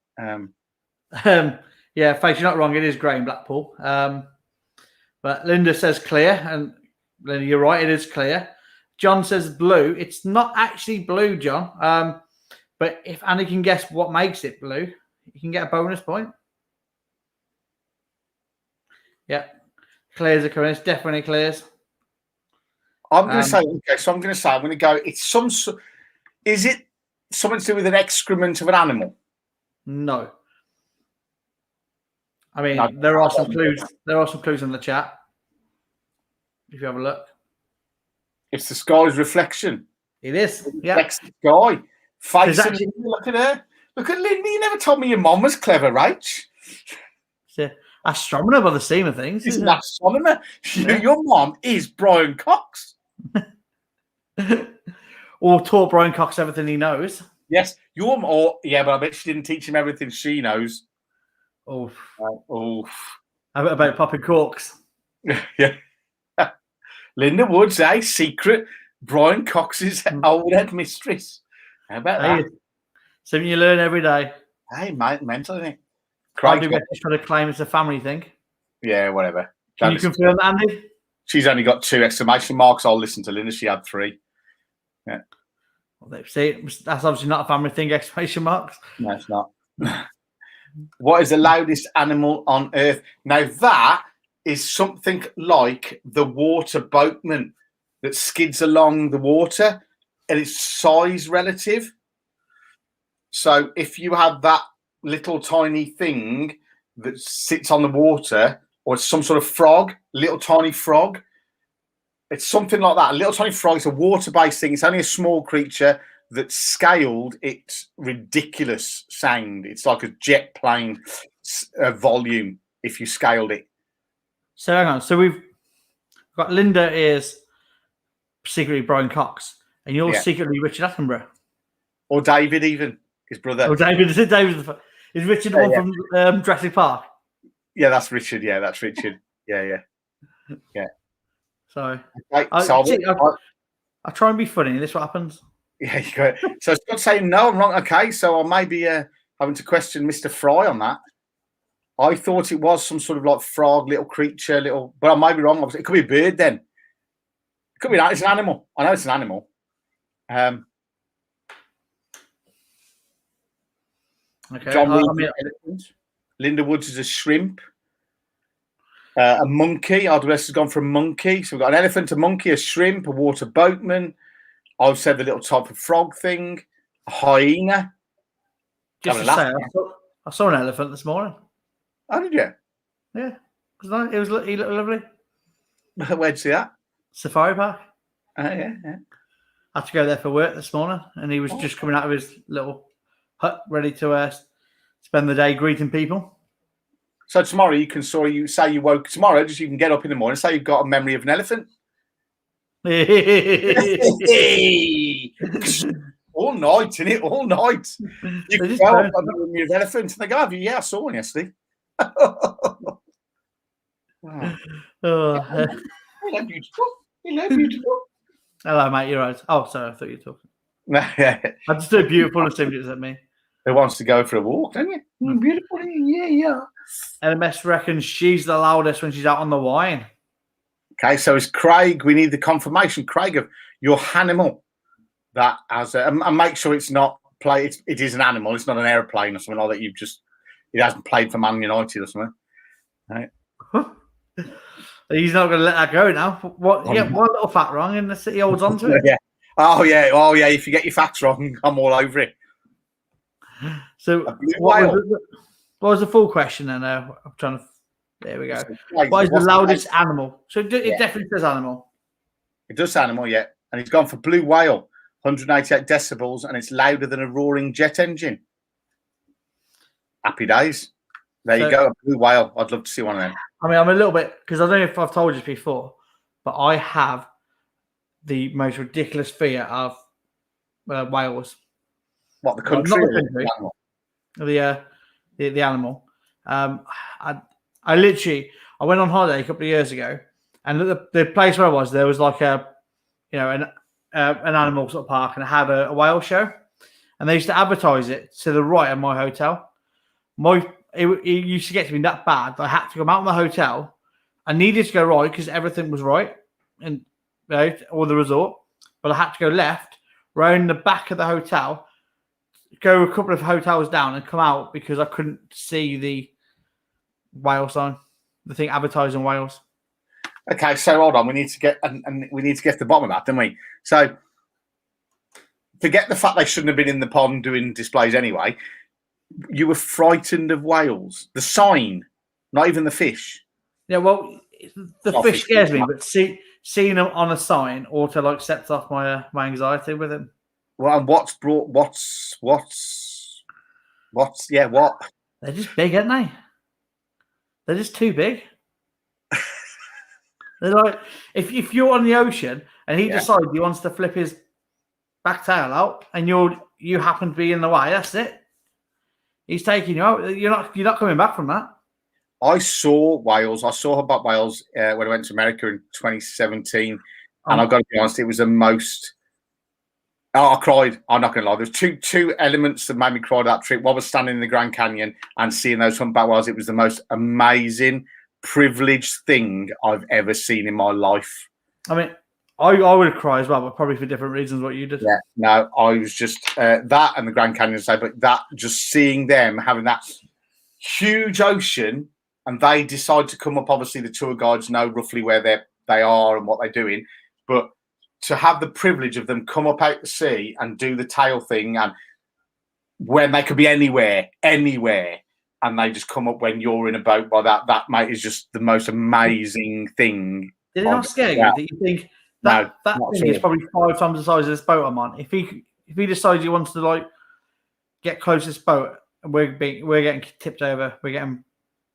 S1: Yeah, Face, you're not wrong. It is grey in Blackpool. But Linda says clear, and Linda, you're right. It is clear. John says blue. It's not actually blue, John. But if Annie can guess what makes it blue, you can get a bonus point. Yeah, clears are coming. It's definitely clears.
S2: I'm going to say, okay, so I'm going to go, it's some, is it something to do with an excrement of an animal?
S1: No. I mean,
S2: No.
S1: there are some clues. There are some clues in the chat. If you have a look.
S2: It's the sky's reflection.
S1: It is. Yeah.
S2: Reflects the sky. Face
S1: actually,
S2: look at her. Look at Linda. You never told me your mom was clever, right?
S1: It's an astronomer by the seam of things.
S2: She's an astronomer. Yeah. Your mom is Brian Cox.
S1: Or taught Brian Cox everything he knows.
S2: Yes. Your mom, or yeah, but I bet she didn't teach him everything she knows.
S1: Oh.
S2: About
S1: popping corks.
S2: Yeah. Linda Woods, secret Brian Cox's old head mistress. How about that?
S1: Something you learn every day.
S2: Hey, mate, mental, isn't it?
S1: Craig trying to claim it's a family thing.
S2: Yeah, whatever.
S1: Can you confirm that, Andy?
S2: She's only got 2 exclamation marks. I'll listen to Linda. She had 3. Yeah.
S1: Well, see, that's obviously not a family thing, exclamation marks.
S2: No, it's not. What is the loudest animal on earth? Now, that is something like the water boatman that skids along the water, and it's size relative. So if you have that little tiny thing that sits on the water, or it's some sort of frog, little tiny frog, it's something like that. A little tiny frog, it's a water-based thing. It's only a small creature that's scaled its ridiculous sound. It's like a jet plane volume if you scaled it.
S1: So hang on. So we've got Linda is secretly Brian Cox, and you're secretly Richard Attenborough.
S2: Or David, even his brother.
S1: Oh, David. Is it David? Is Richard the one from Jurassic Park?
S2: Yeah, that's Richard. Yeah, that's Richard. Yeah.
S1: So,
S2: okay,
S1: I try and be funny. This what happens.
S2: Yeah, you got it. So Scott's saying no, I'm wrong. Okay, so I may be having to question Mr. Fry on that. I thought it was some sort of like frog, little creature, but I might be wrong. It could be a bird then. It could be it's an animal. I know it's an animal.
S1: Okay.
S2: John Linda Woods is a shrimp. A monkey. Our rest has gone for a monkey. So we've got an elephant, a monkey, a shrimp, a water boatman. I've said the little type of frog thing. A hyena.
S1: Just to say, I saw an elephant this morning.
S2: Oh, did you?
S1: Yeah. He looked lovely.
S2: Where'd you see that?
S1: Safari Park.
S2: Oh, yeah.
S1: I had to go there for work this morning, and he was just coming out of his little hut, ready to spend the day greeting people.
S2: So tomorrow you can say you woke tomorrow, just you can get up in the morning and say you've got a memory of an elephant. All night, innit? All night. You can go up and a memory of elephants, and they go, yeah, I saw one yesterday. Wow. Hello, beautiful. Hello, beautiful.
S1: Hello, mate. You're right. Oh, sorry. I thought you were talking. I just did beautiful and assumed it was at me.
S2: Who wants to go for a walk, don't you? Beautiful. Yeah.
S1: LMS reckons she's the loudest when she's out on the wine.
S2: Okay, so it's Craig. We need the confirmation, Craig, of your animal. That has and make sure it's not play. It is an animal. It's not an airplane or something like that. It hasn't played for Man United or something. Right.
S1: He's not going to let that go now. What? Yeah, one little fact wrong, and the city holds on to it.
S2: Yeah. Oh yeah. If you get your facts wrong, I'm all over it.
S1: So, what was the full question? Then I'm trying to. There we go. What is the loudest animal? So it definitely says animal.
S2: It does say animal, yeah. And it's gone for blue whale, 188 decibels, and it's louder than a roaring jet engine. Happy days. There you go, a blue whale. I'd love to see one of them.
S1: I mean, I'm a little bit, because I don't know if I've told you before, but I have the most ridiculous fear of whales.
S2: What, the country?
S1: Not the country. The animal. I went on holiday a couple of years ago, and the place where I was, there was like an an animal sort of park, and it had a whale show, and they used to advertise it to the right of my hotel. It used to get to me that bad that I had to come out of the hotel. I needed to go right because everything was right, and or the resort, but I had to go left, round the back of the hotel, go a couple of hotels down, and come out because I couldn't see the whale sign, the thing advertising whales.
S2: Okay, so hold on. We need to get and we need to get to the bottom of that, don't we? So forget the fact they shouldn't have been in the pond doing displays anyway. You were frightened of whales. The sign, not even the fish.
S1: Yeah, well, the fish scares me, but seeing them on a sign ought to sets off my anxiety with him.
S2: Well, and what's what?
S1: They're just big, aren't they? They're just too big. They're like if you're on the ocean and he decides he wants to flip his back tail out, and you happen to be in the way, that's it. He's taking you out. You're not coming back from that.
S2: I saw whales. I saw humpback whales when I went to America in 2017, and I've got to be honest, it was the most. Oh, I cried. I'm not going to lie. There's two elements that made me cry that trip. One was standing in the Grand Canyon and seeing those humpback whales. It was the most amazing, privileged thing I've ever seen in my life.
S1: I mean, I would have cried as well, but probably for different reasons. What you did?
S2: Yeah, no, I was just that and the Grand Canyon side, but that just seeing them having that huge ocean, and they decide to come up. Obviously, the tour guides know roughly where they are and what they're doing, but to have the privilege of them come up out the sea and do the tail thing, and when they could be anywhere, and they just come up when you're in a boat by that mate is just the most amazing thing.
S1: Did it not scare you? Do you think that thing is probably 5 times the size of this boat I'm on? If he decides he wants to get close to this boat, and we're getting tipped over,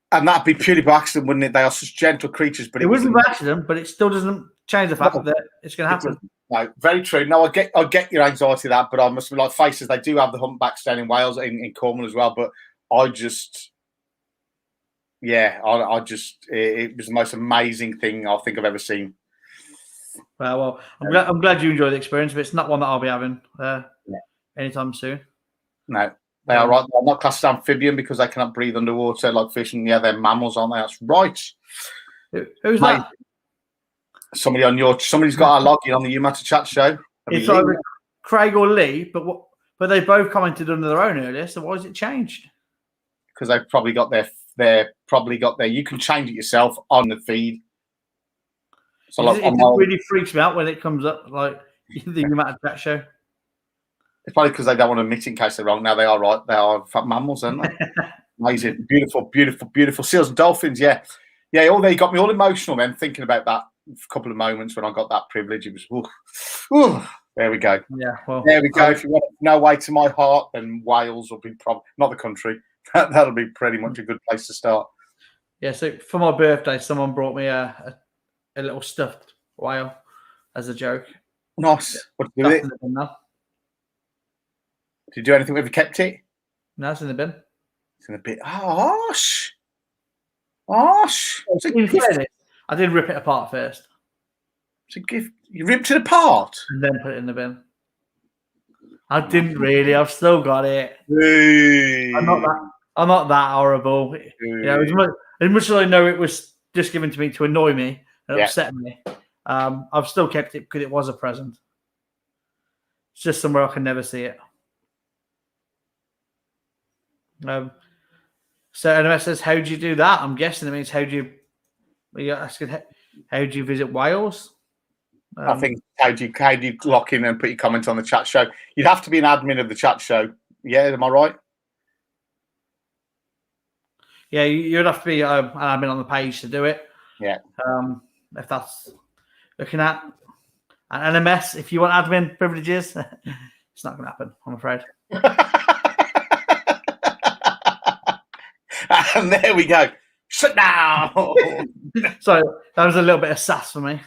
S2: and that'd be purely by accident, wouldn't it? They are such gentle creatures, but
S1: it wouldn't be by accident, but it still doesn't change the fact that it's going to happen.
S2: No, very true. No, I get your anxiety that, but I must be like faces. They do have the humpbacks down in Wales, in Cornwall as well. But I just, it was the most amazing thing I think I've ever seen.
S1: Well, I'm glad you enjoyed the experience, but it's not one that I'll be having anytime soon.
S2: No, they are right. They're not classed as amphibian because they cannot breathe underwater like fish, and they're mammals, aren't they? That's right.
S1: Who's that?
S2: Somebody's got our login on the You Matter Chat show.
S1: It's either Craig or Lee, but they both commented under their own earlier. So why has it changed?
S2: Because they've probably got their. You can change it yourself on the feed. So
S1: it really freaks me out when it comes up the You Matter Chat show.
S2: It's probably because they don't want to admit it in case they're wrong. Now they are right. They are mammals, aren't they? Amazing, beautiful, beautiful, beautiful seals and dolphins. Yeah. They got me all emotional then thinking about that couple of moments when I got that privilege. It was, there we go.
S1: Yeah, well,
S2: there we go. If you want to know way to my heart, then Wales will be not the country. That'll be pretty much a good place to start.
S1: Yeah. So for my birthday, someone brought me a little stuffed whale as a joke.
S2: Nice. What did you do with it? Did you do anything with it? Kept it?
S1: No, it's in the bin.
S2: It's in a bit. Oh, Harsh.
S1: I did rip it apart first.
S2: It's a gift. You ripped it apart
S1: and then put it in the bin. I didn't really. I've still got it.
S2: Hey.
S1: I'm not that horrible. Hey. As much as I know it was just given to me to annoy me and upset me, I've still kept it because it was a present. It's just somewhere I can never see it. So NMS says, how do you do that? I'm guessing it means how do you visit Wales?
S2: I think how do you lock in and put your comment on the chat show? You'd have to be an admin of the chat show. Yeah, am I right?
S1: Yeah, you'd have to be an admin on the page to do it.
S2: Yeah.
S1: If that's looking at an NMS, if you want admin privileges, it's not going to happen, I'm afraid.
S2: And there we go. Sit down.
S1: So that was a little bit of sass for me.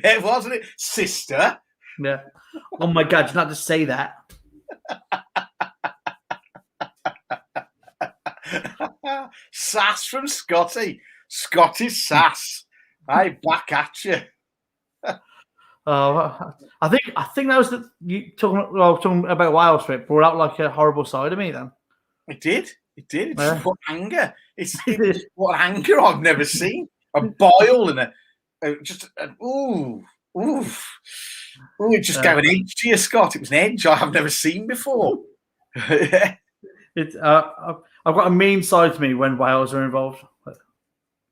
S2: Yeah, wasn't it, sister?
S1: Yeah. Oh my God, did not just say that.
S2: Sass from Scotty. Scotty's sass. Hey, back at you.
S1: I think that was you talking about whale strip brought out like a horrible side of me then.
S2: It did. It did. It
S1: Yeah.
S2: just brought anger. It's what anger I've never seen. A boil and it just gave an edge to you, Scott. It was an edge I have never seen before.
S1: It's I've got a mean side to me when whales are involved.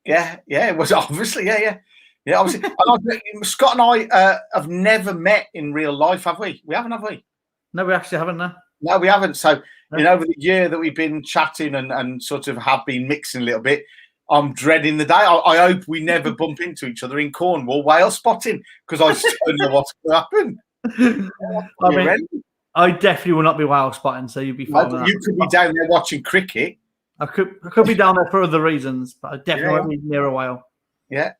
S2: Yeah, it was obviously, yeah. Obviously, Scott and I have never met in real life, have we? We haven't, have we?
S1: No, we actually haven't.
S2: No, we haven't. So, over the year that we've been chatting and sort of have been mixing a little bit, I'm dreading the day. I hope we never bump into each other in Cornwall whale spotting because I just don't know what's going to happen.
S1: I definitely will not be whale spotting, so you'd be fine.
S2: You could be down there watching cricket.
S1: I could be down there for other reasons, but I definitely won't be near a whale.
S2: Yeah.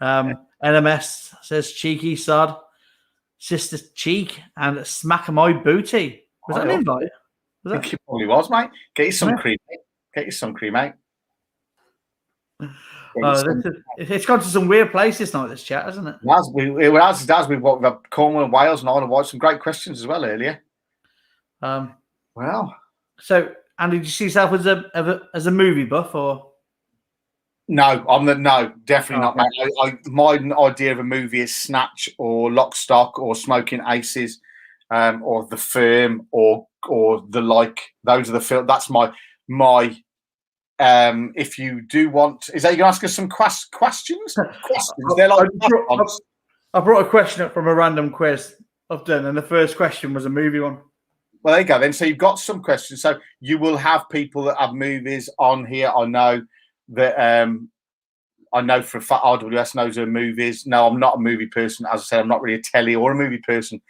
S1: NMS says cheeky sod, sister cheek, and smack my booty. Was that an invite?
S2: I think it probably was, mate. Get you some cream, mate.
S1: It's gone to some weird places now, this chat, hasn't it?
S2: It has. We've got Cornwall and Wales and all and watched some great questions as well earlier. Well.
S1: So, Andy, did you see yourself as a movie buff or?
S2: No, definitely not, mate. My idea of a movie is Snatch or Lock, Stock or Smoking Aces, or The Firm or the like. Those are the films. That's my. If you do want, is that you going to ask us some questions? They're like
S1: I brought a question up from a random quiz I've done, and the first question was a movie one.
S2: Well, there you go then. So you've got some questions. So you will have people that have movies on here. I know that I know for a fact RWS knows her movies. No, I'm not a movie person. As I said, I'm not really a telly or a movie person.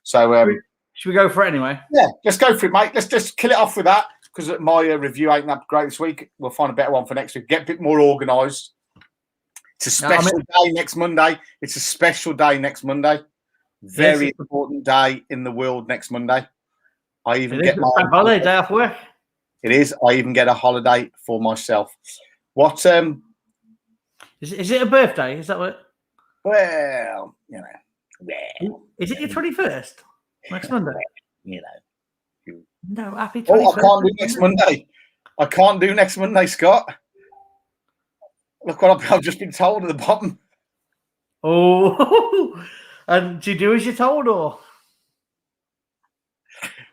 S2: So
S1: should we go for it anyway?
S2: Yeah, let's go for it, mate. Let's just kill it off with that because my review ain't that great this week. We'll find a better one for next week. Get a bit more organised. It's a special day next Monday. Very important day in the world next Monday. I even get my
S1: holiday day off work.
S2: It is. I even get a holiday for myself. What?
S1: Is it a birthday? Is that what?
S2: Well,
S1: Is it your 21st next Monday? No, happy 21st.
S2: Oh, I can't do next Monday. I can't do next Monday, Scott. Look what I've just been told at the bottom.
S1: Oh, and do you do as you're told, or?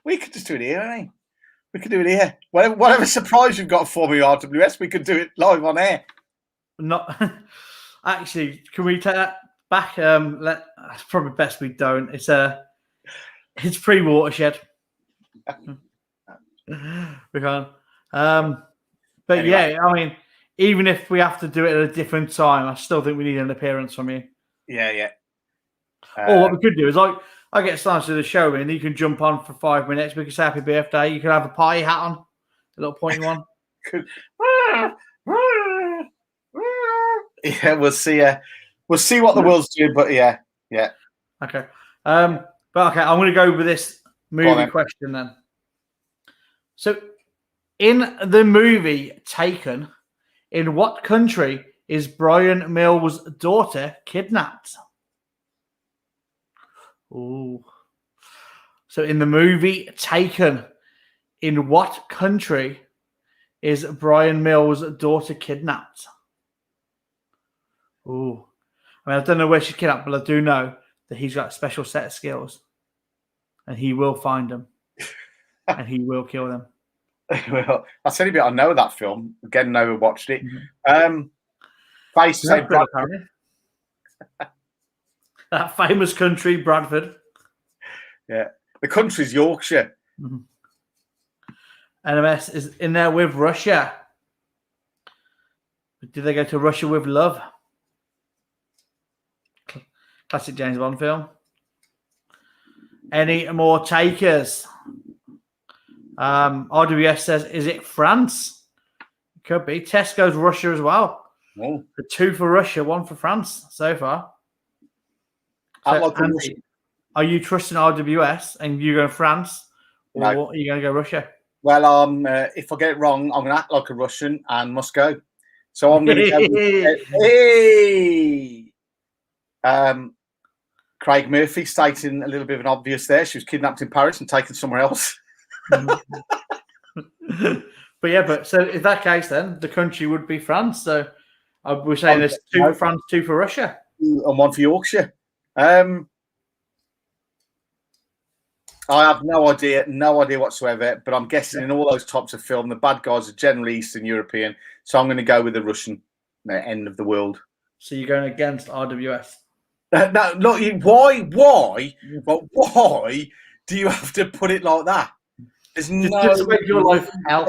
S2: We could just do it here, eh? We could do it here. Whatever surprise you've got for me, RWS, we could do it live on air.
S1: Not actually. Can we take that back? It's probably best we don't. It's pre-watershed. We can't. But anyway. Yeah, I mean, even if we have to do it at a different time, I still think we need an appearance from you.
S2: Yeah.
S1: Or what we could do is I get started to the show and you can jump on for 5 minutes. We can say happy birthday. You can have a party hat on, a little pointy one.
S2: Yeah, we'll see. We'll see what the world's doing, but yeah.
S1: Okay. I'm going to go with this movie question then. So, in the movie Taken, in what country is Brian Mills' daughter kidnapped? Oh. So, in the movie Taken, in what country is Brian Mills' daughter kidnapped? Oh. I mean, I don't know where she's kidnapped, but I do know that he's got a special set of skills. And he will find them. And he will kill them.
S2: Well, I'll tell you a bit. I know that film. Again, never watched it.
S1: That famous country, Bradford.
S2: Yeah. The country's Yorkshire.
S1: Mm-hmm. NMS is in there with Russia. Did they go to Russia with love? Classic James Bond film. Any more takers? RWS says, is it France? It could be. Tesco's Russia as well.
S2: Oh.
S1: 2 for Russia, 1 for France so far. So, Andy, are you trusting RWS and you go France, or are you going to go Russia?
S2: Well, if I get it wrong, I'm going to act like a Russian and must go. So I'm going to go with, Craig Murphy stating a little bit of an obvious there. She was kidnapped in Paris and taken somewhere else.
S1: But so in that case, then the country would be France. So we're saying there's 2 for France, 2 for Russia,
S2: and 1 for Yorkshire. I have no idea whatsoever. But I'm guessing in all those types of film, the bad guys are generally Eastern European. So I'm going to go with the Russian end of the world.
S1: So you're going against RWS.
S2: No, look, why? But why do you have to put it like that? There's
S1: Just make your life hell.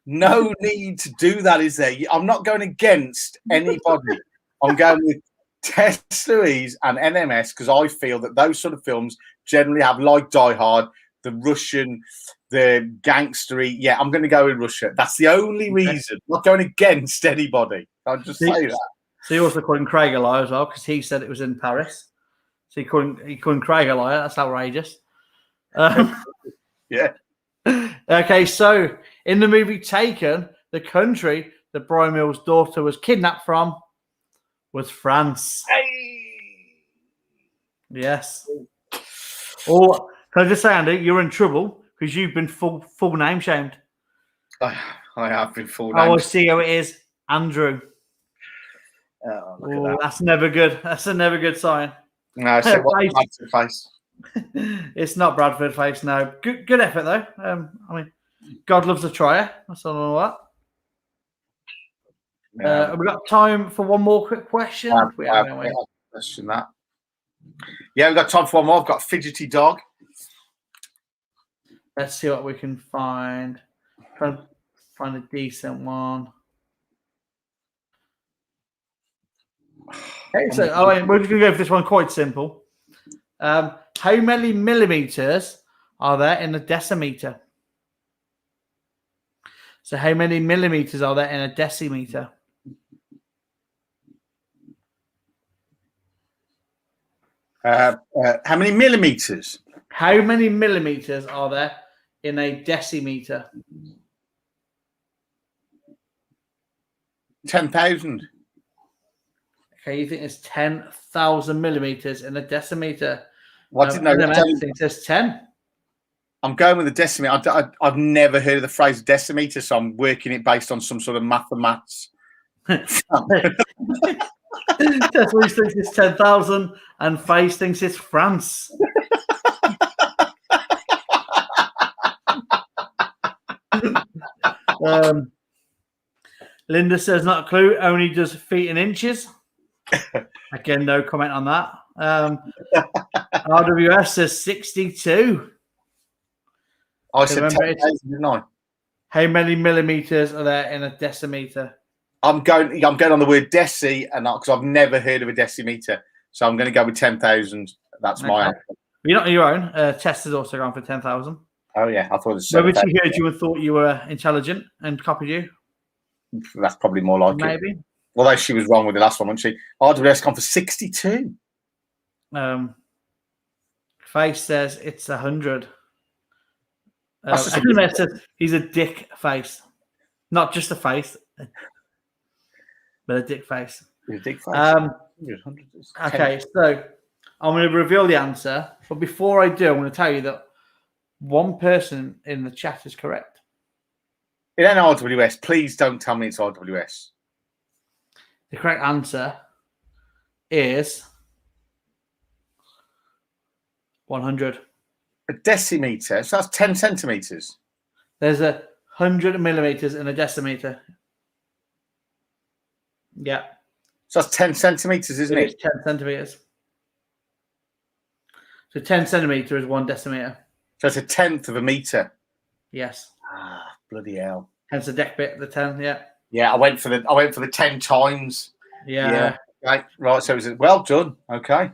S2: No need to do that, is there? I'm not going against anybody. I'm going with Tess Louise and NMS because I feel that those sort of films generally have, like Die Hard, the Russian, the gangstery. Yeah, I'm going to go with Russia. That's the only reason. I'm not going against anybody. I'll just say that.
S1: So you also calling Craig a liar as well because he said it was in Paris. So he calling Craig a liar. That's outrageous.
S2: Yeah.
S1: Okay, so in the movie Taken, the country that Brian Mills' daughter was kidnapped from was France.
S2: Hey!
S1: Yes. Or can I just say, Andy, you're in trouble because you've been full name shamed.
S2: I have been full name.
S1: Oh, I see how it is, Andrew.
S2: Oh, look at that.
S1: That's never good. That's a never good sign.
S2: No, so what's the face?
S1: It's not Bradford face, no. Good effort though. I mean, God loves a trier. That's all I know what. Have we got time for one more quick question?
S2: Question that. Yeah, we've got time for one more. I've got fidgety dog.
S1: Let's see what we can find. Try to find a decent one. Okay, so we're just going to go for this one quite simple. How many millimeters are there in a decimeter? So how many millimeters are there in a decimeter?
S2: How many millimeters?
S1: How many millimeters are there in a decimeter?
S2: 10,000.
S1: Okay, you think it's 10,000 millimeters in a decimeter?
S2: Well, I didn't know.
S1: I think it says 10.
S2: I'm going with the decimeter. I've never heard of the phrase decimeter, so I'm working it based on some sort of mathematics.
S1: Tess Louise thinks it's 10,000 and Faye thinks it's France. Linda says not a clue, only does feet and inches. Again, no comment on that. RWS says 62.
S2: I said 10,000, didn't I?
S1: How many millimeters are there in a decimeter?
S2: I'm going on the word deci, and because I've never heard of a decimeter, so I'm going to go with 10,000. That's my answer.
S1: You're not on your own. Tess has also gone for 10,000.
S2: Oh yeah, I thought it was.
S1: Maybe she heard you and thought you were intelligent and copied you.
S2: That's probably more like
S1: Maybe.
S2: it. Although she was wrong with the last one, wasn't she? RWS gone for 62.
S1: Face says it's 100.
S2: Says
S1: he's a dick face, not just a face, but a dick face.
S2: He's a dick face.
S1: Okay, so I'm going to reveal the answer, but before I do, I'm going to tell you that one person in the chat is correct.
S2: It ain't RWS. Please don't tell me it's RWS.
S1: The correct answer is 100.
S2: A decimeter, so that's 10 centimeters.
S1: There's 100 millimeters in a decimeter. Yeah.
S2: So that's 10 centimeters, isn't it?
S1: It's 10 centimeters. So 10 centimeter is 1 decimeter.
S2: So it's a tenth of a meter.
S1: Yes.
S2: Ah, bloody hell.
S1: Hence the deck bit, the 10, yeah.
S2: Yeah, I went for the 10 times.
S1: Yeah.
S2: Right. So it was well done. Okay.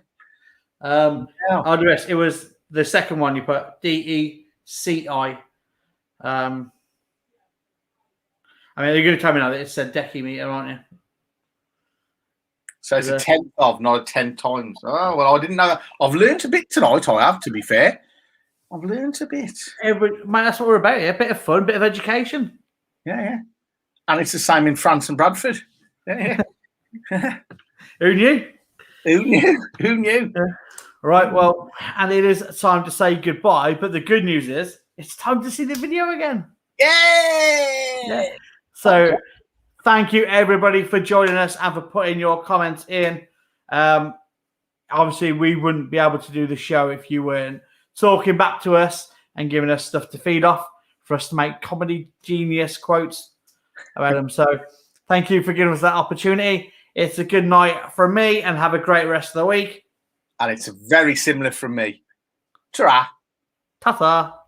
S1: Address. It was the second one you put DECI. I mean, you're going to tell me now that it's a decimeter, aren't you?
S2: So it's a tenth of, not a 10 times. Oh well, I didn't know that. I've learned a bit tonight. I have, to be fair. I've learned a bit.
S1: Man, that's what we're about here. A bit of fun, a bit of education.
S2: Yeah. And it's the same in France and Bradford. Yeah.
S1: Who knew?
S2: Who knew? Who knew?
S1: Right, well, and it is time to say goodbye. But the good news is it's time to see the video again.
S2: Yay!
S1: Yeah. So thank you, everybody, for joining us and for putting your comments in. Obviously, we wouldn't be able to do the show if you weren't talking back to us and giving us stuff to feed off for us to make comedy genius quotes about them. So thank you for giving us that opportunity. It's a good night from me, and have a great rest of the week.
S2: And it's very similar from me. Ta-ra.
S1: Ta-ta.